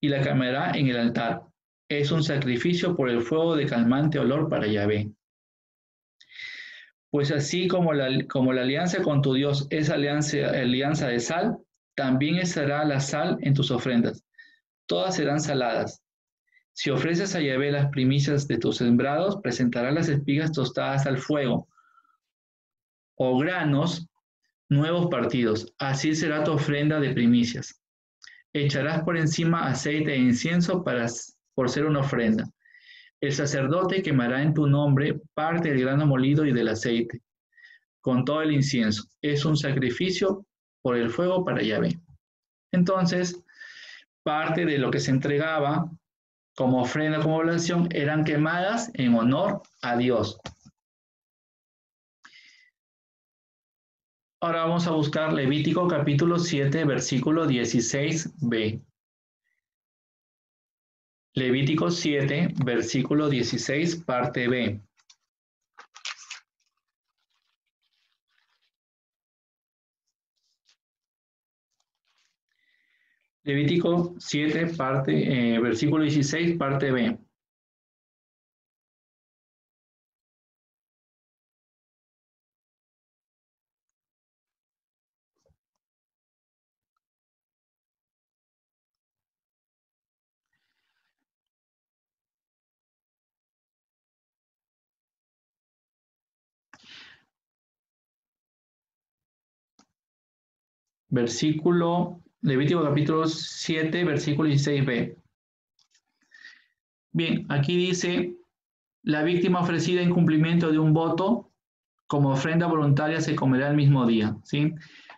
y la quemará en el altar. Es un sacrificio por el fuego de calmante olor para Yahvé. Pues así como la alianza con tu Dios es alianza de sal, También estará la sal en tus ofrendas. Todas serán saladas. Si ofreces a Yahvé las primicias de tus sembrados, presentarás las espigas tostadas al fuego, o granos nuevos partidos. Así será tu ofrenda de primicias. Echarás por encima aceite e incienso por ser una ofrenda. El sacerdote quemará en tu nombre parte del grano molido y del aceite, con todo el incienso. Es un sacrificio por el fuego para Yahvé. Entonces, parte de lo que se entregaba como ofrenda, como oblación, eran quemadas en honor a Dios. Ahora vamos a buscar Levítico capítulo 7, versículo 16b. Levítico 7, versículo 16, parte B. Levítico 7, versículo 16, parte B. Levítico capítulo 7, versículo 16b. Bien, aquí dice, la víctima ofrecida en cumplimiento de un voto como ofrenda voluntaria se comerá el mismo día, ¿sí?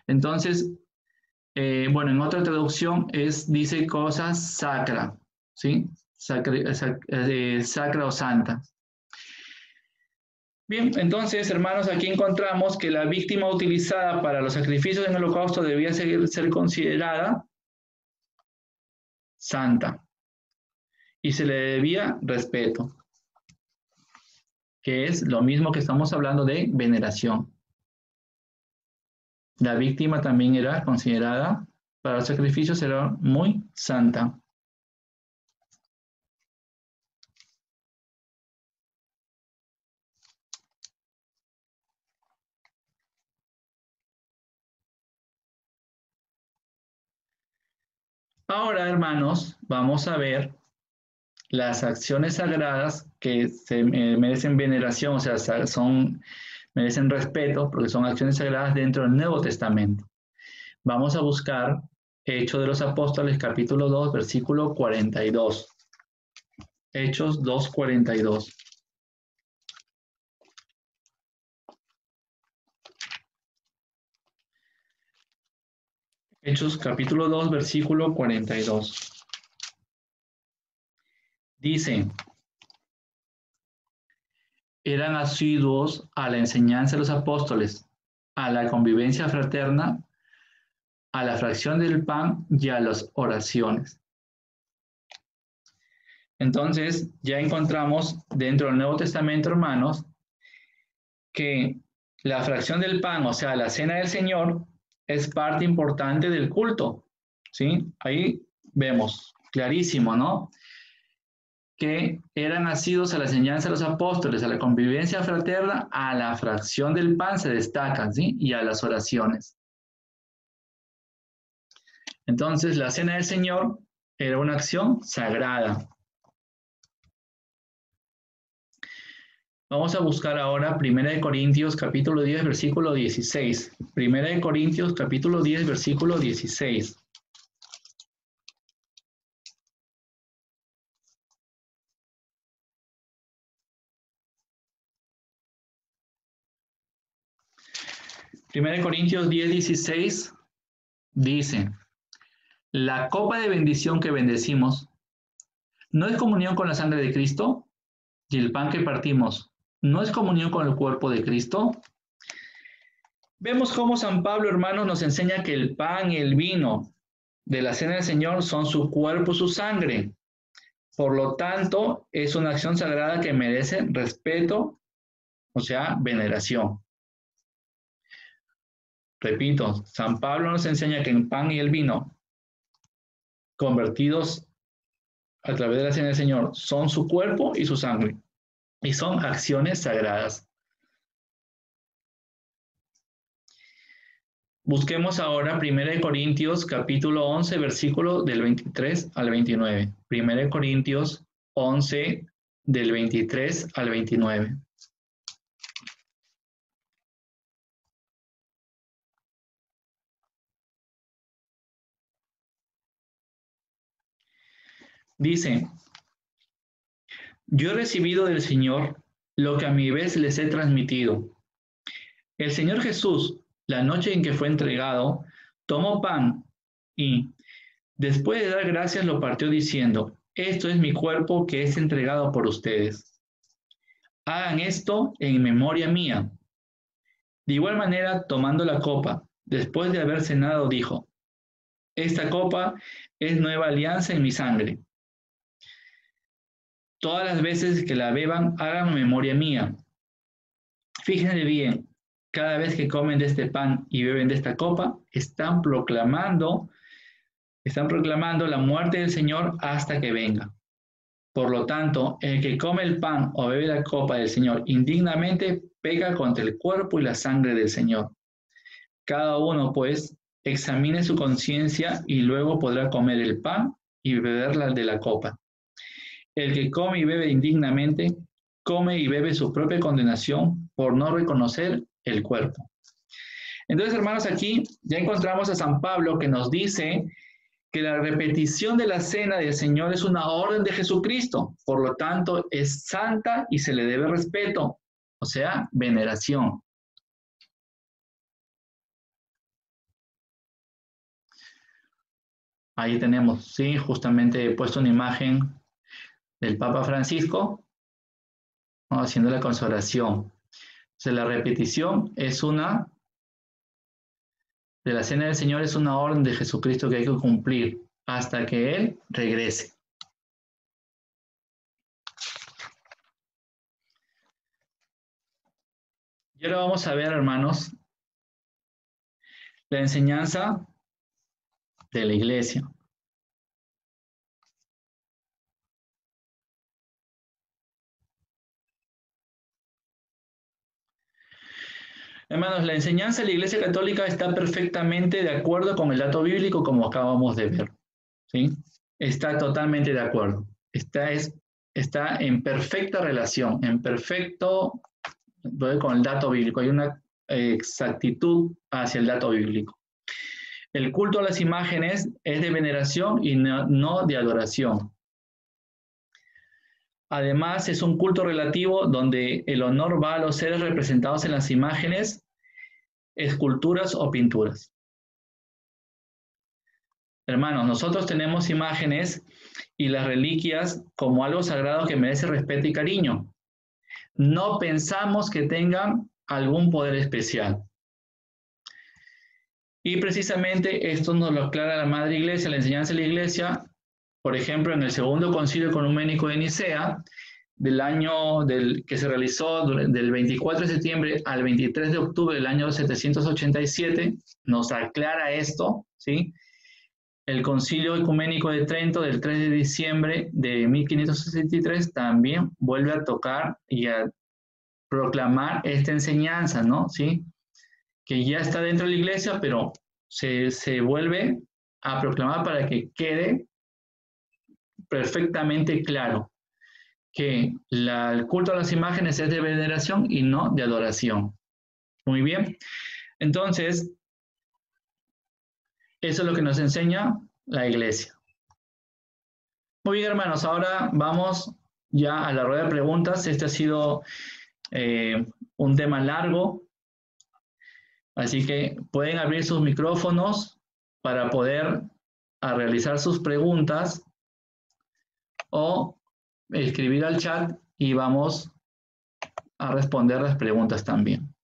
Entonces, bueno, en otra traducción dice cosa sacra, ¿sí? Sacra o santa. Bien, entonces, hermanos, aquí encontramos que la víctima utilizada para los sacrificios en el holocausto debía ser considerada santa y se le debía respeto, que es lo mismo que estamos hablando de veneración. La víctima también era considerada para los sacrificios, era muy santa. Ahora, hermanos, vamos a ver las acciones sagradas que se merecen veneración, o sea, merecen respeto porque son acciones sagradas dentro del Nuevo Testamento. Vamos a buscar Hechos de los Apóstoles, capítulo 2, versículo 42. Hechos 2, 42. Hechos capítulo 2, versículo 42. Dice, eran asiduos a la enseñanza de los apóstoles, a la convivencia fraterna, a la fracción del pan y a las oraciones. Entonces, ya encontramos dentro del Nuevo Testamento, hermanos, que la fracción del pan, o sea, la cena del Señor, es parte importante del culto, ¿sí? Ahí vemos, clarísimo, ¿no? Que eran nacidos a la enseñanza de los apóstoles, a la convivencia fraterna, a la fracción del pan se destacan, ¿sí? Y a las oraciones. Entonces, la cena del Señor era una acción sagrada. Vamos a buscar ahora 1 Corintios capítulo 10, versículo 16. 1 Corintios capítulo 10, versículo 16. Primera de Corintios 10, 16 dice, la copa de bendición que bendecimos, ¿no es comunión con la sangre de Cristo? Y el pan que partimos, ¿no es comunión con el cuerpo de Cristo? Vemos cómo San Pablo, hermanos, nos enseña que el pan y el vino de la cena del Señor son su cuerpo, su sangre. Por lo tanto, es una acción sagrada que merece respeto, o sea, veneración. Repito, San Pablo nos enseña que el pan y el vino, convertidos a través de la cena del Señor, son su cuerpo y su sangre. Y son acciones sagradas. Busquemos ahora 1 Corintios capítulo 11, versículo del 23 al 29. 1 Corintios 11, del 23 al 29. Dice, yo he recibido del Señor lo que a mi vez les he transmitido. El Señor Jesús, la noche en que fue entregado, tomó pan y, después de dar gracias, lo partió diciendo, esto es mi cuerpo que es entregado por ustedes. Hagan esto en memoria mía. De igual manera, tomando la copa, después de haber cenado, dijo, esta copa es nueva alianza en mi sangre. Todas las veces que la beban, hagan memoria mía. Fíjense bien, cada vez que comen de este pan y beben de esta copa, están proclamando la muerte del Señor hasta que venga. Por lo tanto, el que come el pan o bebe la copa del Señor indignamente peca contra el cuerpo y la sangre del Señor. Cada uno, pues, examine su conciencia y luego podrá comer el pan y beber de la copa. El que come y bebe indignamente, come y bebe su propia condenación por no reconocer el cuerpo. Entonces, hermanos, aquí ya encontramos a San Pablo que nos dice que la repetición de la cena del Señor es una orden de Jesucristo, por lo tanto es santa y se le debe respeto, o sea, veneración. Ahí tenemos, sí, justamente he puesto una imagen del Papa Francisco, ¿no? Haciendo la consagración. Entonces, la repetición es una de la cena del Señor, es una orden de Jesucristo que hay que cumplir hasta que Él regrese. Y ahora vamos a ver, hermanos, la enseñanza de la iglesia. Hermanos, la enseñanza de la Iglesia Católica está perfectamente de acuerdo con el dato bíblico, como acabamos de ver. ¿Sí? Está totalmente de acuerdo. Está en perfecta relación, en perfecto con el dato bíblico. Hay una exactitud hacia el dato bíblico. El culto a las imágenes es de veneración y no de adoración. Además, es un culto relativo donde el honor va a los seres representados en las imágenes, esculturas o pinturas. Hermanos, nosotros tenemos imágenes y las reliquias como algo sagrado que merece respeto y cariño. No pensamos que tengan algún poder especial. Y precisamente esto nos lo aclara la Madre Iglesia, la enseñanza de la Iglesia, por ejemplo, en el Segundo Concilio Ecuménico de Nicea, que se realizó del 24 de septiembre al 23 de octubre del año 787, nos aclara esto, ¿sí? El Concilio Ecuménico de Trento del 3 de diciembre de 1563 también vuelve a tocar y a proclamar esta enseñanza, ¿no? ¿Sí? Que ya está dentro de la iglesia, pero se vuelve a proclamar para que quede perfectamente claro que el culto a las imágenes es de veneración y no de adoración. Muy bien. Entonces, eso es lo que nos enseña la iglesia. Muy bien, hermanos, ahora vamos ya a la rueda de preguntas. Este ha sido un tema largo, así que pueden abrir sus micrófonos para poder realizar sus preguntas o escribir al chat y vamos a responder las preguntas también.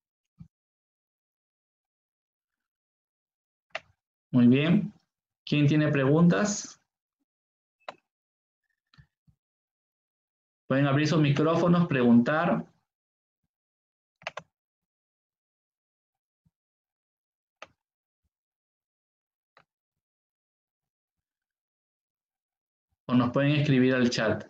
Muy bien. ¿Quién tiene preguntas? Pueden abrir sus micrófonos, preguntar. O nos pueden escribir al chat.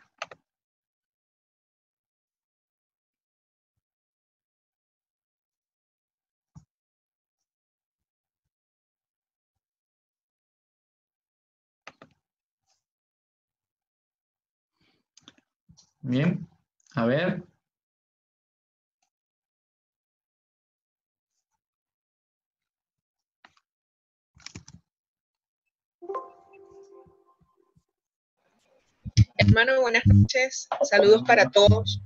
Bien, a ver. Hermano, buenas noches. Saludos para todos.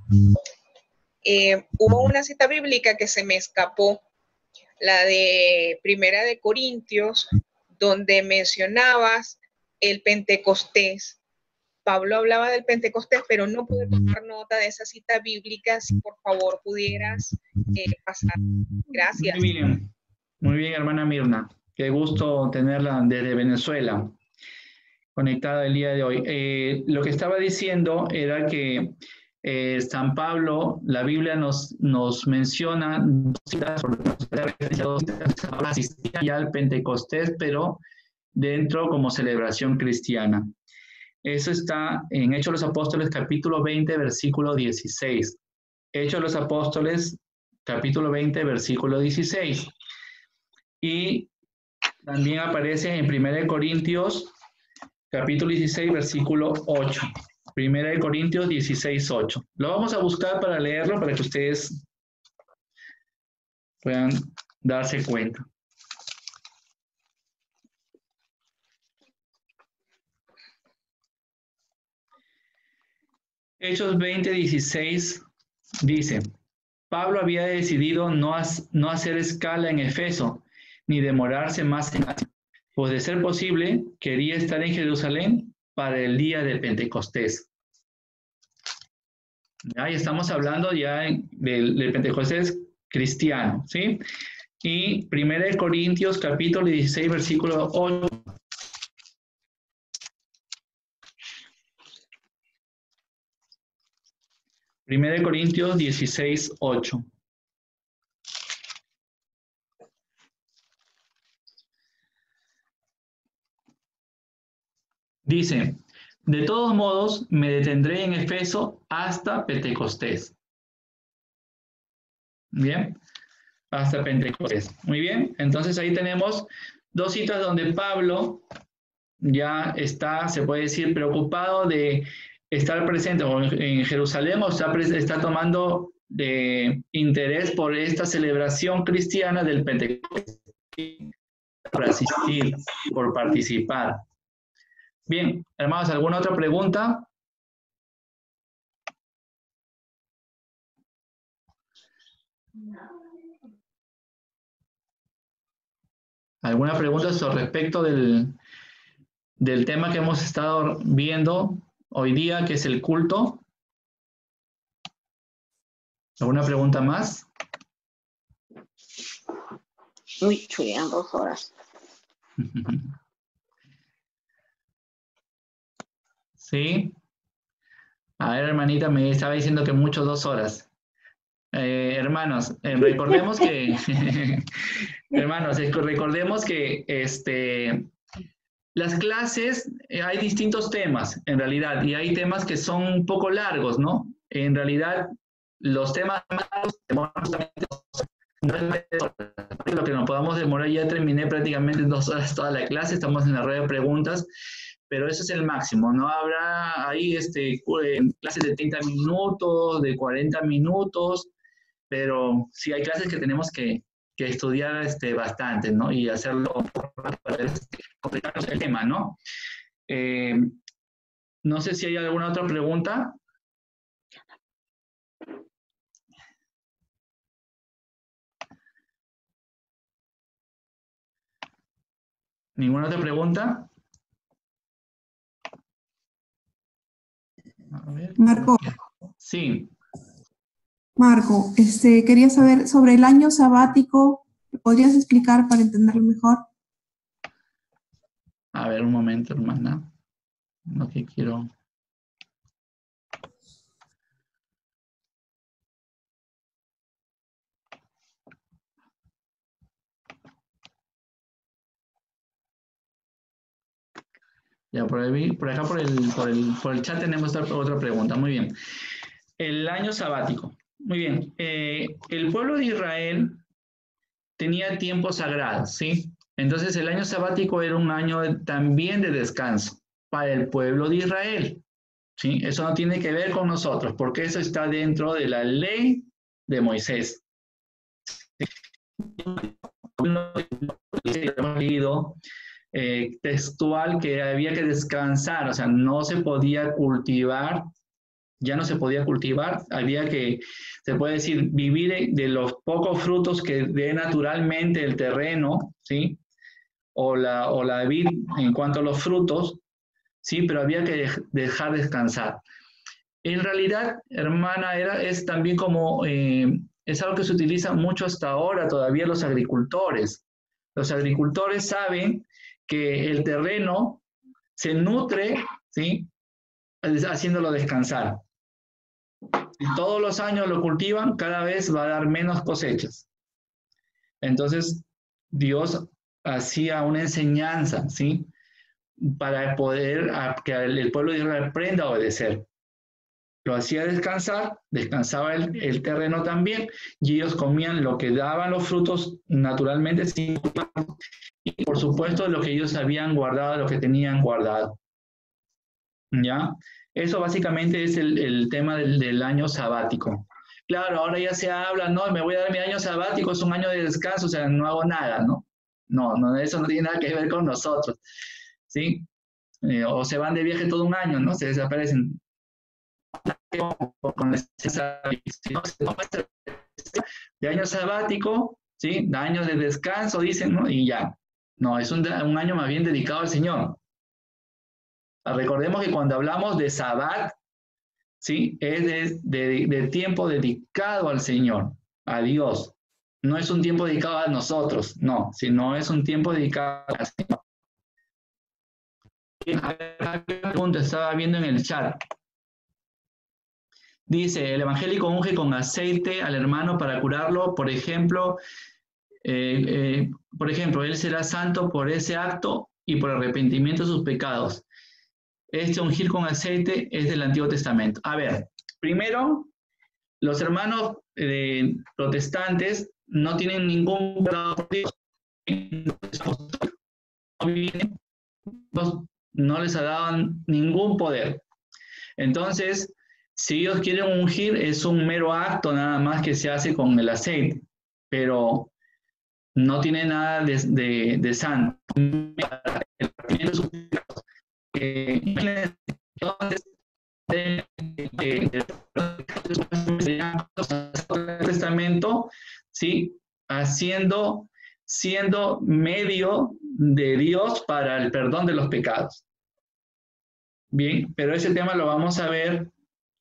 Hubo una cita bíblica que se me escapó, la de Primera de Corintios, donde mencionabas el Pentecostés. Pablo hablaba del Pentecostés, pero no pude tomar nota de esa cita bíblica. Si por favor pudieras pasar. Gracias. Muy bien, hermana Mirna. Qué gusto tenerla desde Venezuela, conectada el día de hoy. Lo que estaba diciendo era que San Pablo, la Biblia nos menciona asistían ya al Pentecostés, pero dentro como celebración cristiana. Eso está en Hechos de los Apóstoles, capítulo 20, versículo 16. Hechos de los Apóstoles, capítulo 20, versículo 16. Y también aparece en 1 Corintios, capítulo 16, versículo 8. 1 Corintios 16, 8. Lo vamos a buscar para leerlo, para que ustedes puedan darse cuenta. Hechos 20, 16 dice: Pablo había decidido no hacer escala en Efeso, ni demorarse más en Asia, pues de ser posible, quería estar en Jerusalén para el día de Pentecostés. Ahí estamos hablando ya del Pentecostés cristiano, ¿sí? Y 1 Corintios, capítulo 16, versículo 8. Primera de Corintios 16, 8. Dice: de todos modos, me detendré en Efeso hasta Pentecostés. Bien, hasta Pentecostés. Muy bien, entonces ahí tenemos dos citas donde Pablo ya está, se puede decir, preocupado de estar presente en Jerusalén, o está tomando de interés por esta celebración cristiana del Pentecostés, por asistir, por participar. Bien, hermanos, ¿alguna otra pregunta? ¿Alguna pregunta sobre respecto del tema que hemos estado viendo hoy día, que es el culto? ¿Alguna pregunta más? Uy, chulean 2 horas. Sí. A ver, hermanita, me estaba diciendo que mucho 2 horas. Hermanos, recordemos que recordemos que las clases, hay distintos temas en realidad, y hay temas que son un poco largos, ¿no? En realidad, los temas largos demoran justamente 2 horas. Lo que nos podamos demorar, ya terminé prácticamente 2 horas toda la clase, estamos en la rueda de preguntas, pero eso es el máximo. No habrá ahí clases de 30 minutos, de 40 minutos, pero sí hay clases que tenemos que estudiar bastante, ¿no? Y hacerlo para complicarnos el tema, ¿no? No sé si hay alguna otra pregunta. ¿Ninguna otra pregunta? A ver. Marco. Sí. Marco, quería saber sobre el año sabático. ¿Me podrías explicar para entenderlo mejor? A ver, un momento, hermana. Lo que quiero... Ya, por acá por el chat tenemos otra pregunta. Muy bien. El año sabático. Muy bien. El pueblo de Israel tenía tiempos sagrados, ¿sí? Entonces el año sabático era un año también de descanso para el pueblo de Israel. ¿sí? Eso no tiene que ver con nosotros, porque eso está dentro de la ley de Moisés. Hemos leído textual que había que descansar, o sea, no se podía cultivar, ya no se podía cultivar, había que, se puede decir, vivir de los pocos frutos que dé naturalmente el terreno, ¿sí? O la vid en cuanto a los frutos, ¿sí? Pero había que dejar descansar. En realidad, hermana, es también como, es algo que se utiliza mucho hasta ahora todavía los agricultores. Los agricultores saben que el terreno se nutre, ¿sí? Haciéndolo descansar. Si todos los años lo cultivan, cada vez va a dar menos cosechas. Entonces, Dios hacía una enseñanza, ¿sí? Para poder que el pueblo de Israel aprenda a obedecer. Lo hacía descansar, descansaba el terreno también, y ellos comían lo que daban los frutos naturalmente, sin y por supuesto lo que ellos habían guardado, lo que tenían guardado. ¿Ya? Eso básicamente es el tema del año sabático. Claro, ahora ya se habla, no, me voy a dar mi año sabático, es un año de descanso, o sea, no hago nada, ¿no? No, eso no tiene nada que ver con nosotros, ¿sí? O se van de viaje todo un año, ¿no? Se desaparecen. Con de año sabático, ¿sí? De años de descanso, dicen, ¿no? Y ya. No, es un año más bien dedicado al Señor. Recordemos que cuando hablamos de Sabbat, ¿sí? Es de tiempo dedicado al Señor, a Dios. No es un tiempo dedicado a nosotros, no, sino es un tiempo dedicado al Señor. Estaba viendo en el chat. Dice, el evangélico unge con aceite al hermano para curarlo, por ejemplo, él será santo por ese acto y por arrepentimiento de sus pecados. Este ungir con aceite es del Antiguo Testamento. A ver, primero, los hermanos protestantes no tienen ningún pecado por Dios. No les ha dado ningún poder. Entonces, si ellos quieren ungir, es un mero acto nada más que se hace con el aceite, pero no tiene nada de santo. Entonces, el Testamento, ¿sí? Siendo medio de Dios para el perdón de los pecados. Bien, pero ese tema lo vamos a ver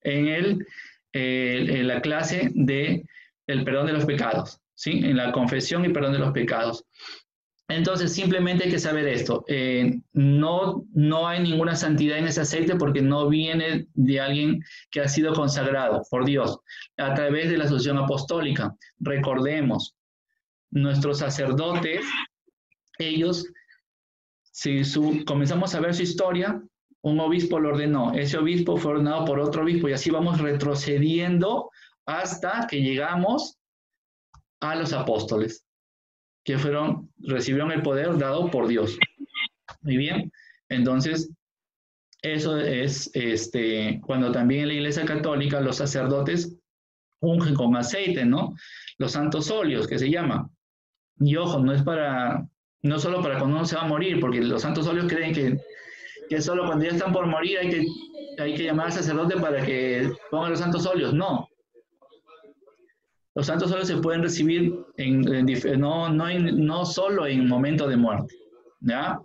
en la clase de el perdón de los pecados, ¿sí? En la confesión y perdón de los pecados. Entonces, simplemente hay que saber esto. No hay ninguna santidad en ese aceite porque no viene de alguien que ha sido consagrado por Dios a través de la sucesión apostólica. Recordemos, nuestros sacerdotes, ellos, si comenzamos a ver su historia, un obispo lo ordenó, ese obispo fue ordenado por otro obispo y así vamos retrocediendo hasta que llegamos a los apóstoles, que recibieron el poder dado por Dios. Muy bien, entonces eso es cuando también en la Iglesia Católica los sacerdotes ungen con aceite, ¿no? Los santos óleos, que se llama. Y ojo, no solo para cuando uno se va a morir, porque los santos óleos creen que solo cuando ya están por morir hay que llamar al sacerdote para que ponga los santos óleos. No. Los santos óleos se pueden recibir no solo en momento de muerte. ¿Ya?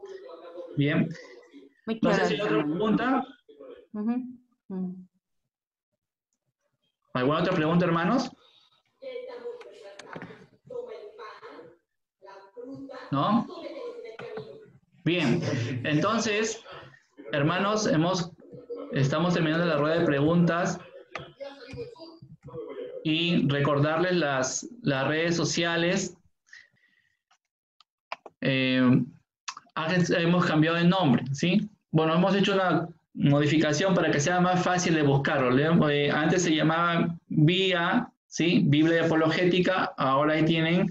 Bien. No sé si hay otra pregunta. ¿Alguna otra pregunta, hermanos? ¿No? Bien. Entonces, hermanos, estamos terminando la rueda de preguntas. Y recordarles las redes sociales. Hemos cambiado de nombre, ¿sí? Bueno, hemos hecho una modificación para que sea más fácil de buscarlo. Antes se llamaba VIA, ¿sí? Biblia Apologética. Ahora ahí tienen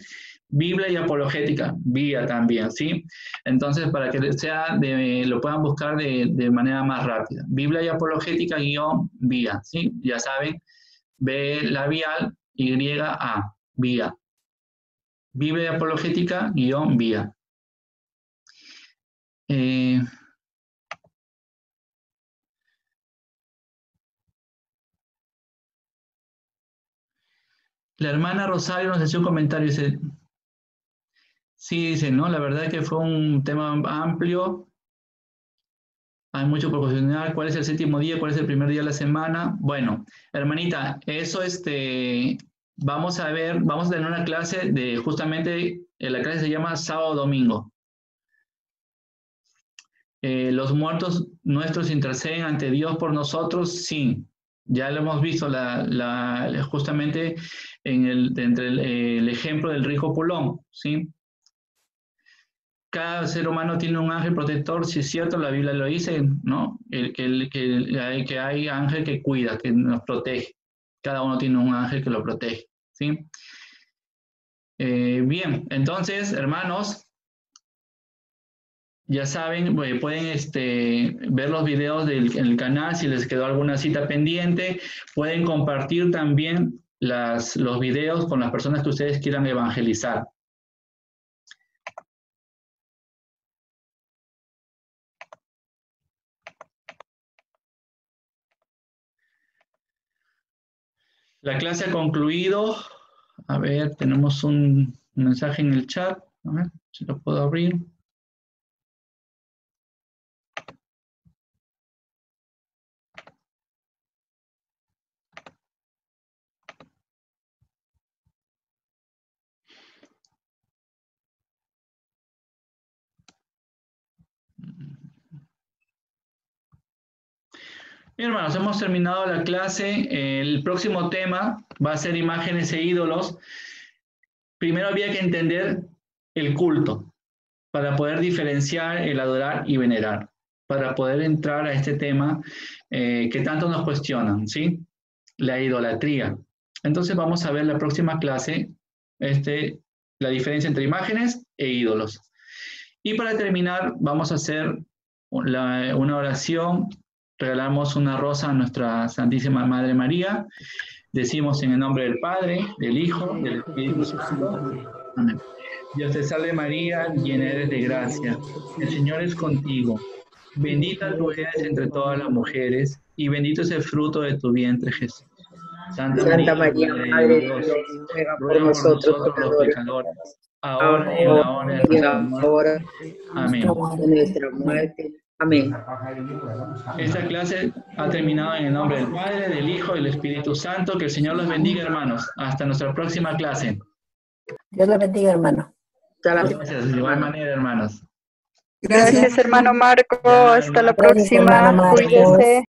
Biblia y apologética, vía también, ¿sí? Entonces, para que lo puedan buscar de manera más rápida. Biblia y apologética guión vía, ¿sí? Ya saben, B labial, Y, A, vía. Biblia y apologética guión vía. La hermana Rosario nos hace un comentario, dice, sí, dice, no, la verdad que fue un tema amplio, hay mucho por cuestionar, ¿cuál es el séptimo día? ¿Cuál es el primer día de la semana? Bueno, hermanita, eso vamos a tener una clase de, justamente, la clase se llama sábado-domingo. Los muertos nuestros interceden ante Dios por nosotros, sí. Ya lo hemos visto justamente entre el ejemplo del rico Pulón, ¿sí? Cada ser humano tiene un ángel protector, si es cierto, la Biblia lo dice, ¿no? Que hay ángel que cuida, que nos protege. Cada uno tiene un ángel que lo protege, ¿sí? Bien, entonces, hermanos, ya saben, pueden ver los videos en el canal si les quedó alguna cita pendiente. Pueden compartir también los videos con las personas que ustedes quieran evangelizar. La clase ha concluido. A ver, tenemos un mensaje en el chat. A ver si lo puedo abrir. Bien, hermanos, hemos terminado la clase. El próximo tema va a ser imágenes e ídolos. Primero había que entender el culto para poder diferenciar el adorar y venerar, para poder entrar a este tema que tanto nos cuestionan, ¿sí? La idolatría. Entonces vamos a ver la próxima clase la diferencia entre imágenes e ídolos. Y para terminar, vamos a hacer una oración. Regalamos una rosa a nuestra Santísima Madre María. Decimos en el nombre del Padre, del Hijo, del Espíritu Santo. Amén. Dios te salve María, llena eres de gracia. El Señor es contigo. Bendita tú eres entre todas las mujeres, y bendito es el fruto de tu vientre, Jesús. Santa María, Madre de Dios, ruega por nosotros los pecadores, ahora y en la hora de nuestra muerte. Amén. Nuestra muerte. Amén. Esta clase ha terminado en el nombre del Padre, del Hijo y del Espíritu Santo. Que el Señor los bendiga, hermanos. Hasta nuestra próxima clase. Dios los bendiga, hermano. Gracias, de igual manera, hermanos. Gracias, hermano Marco. Hasta la próxima. Cuídese.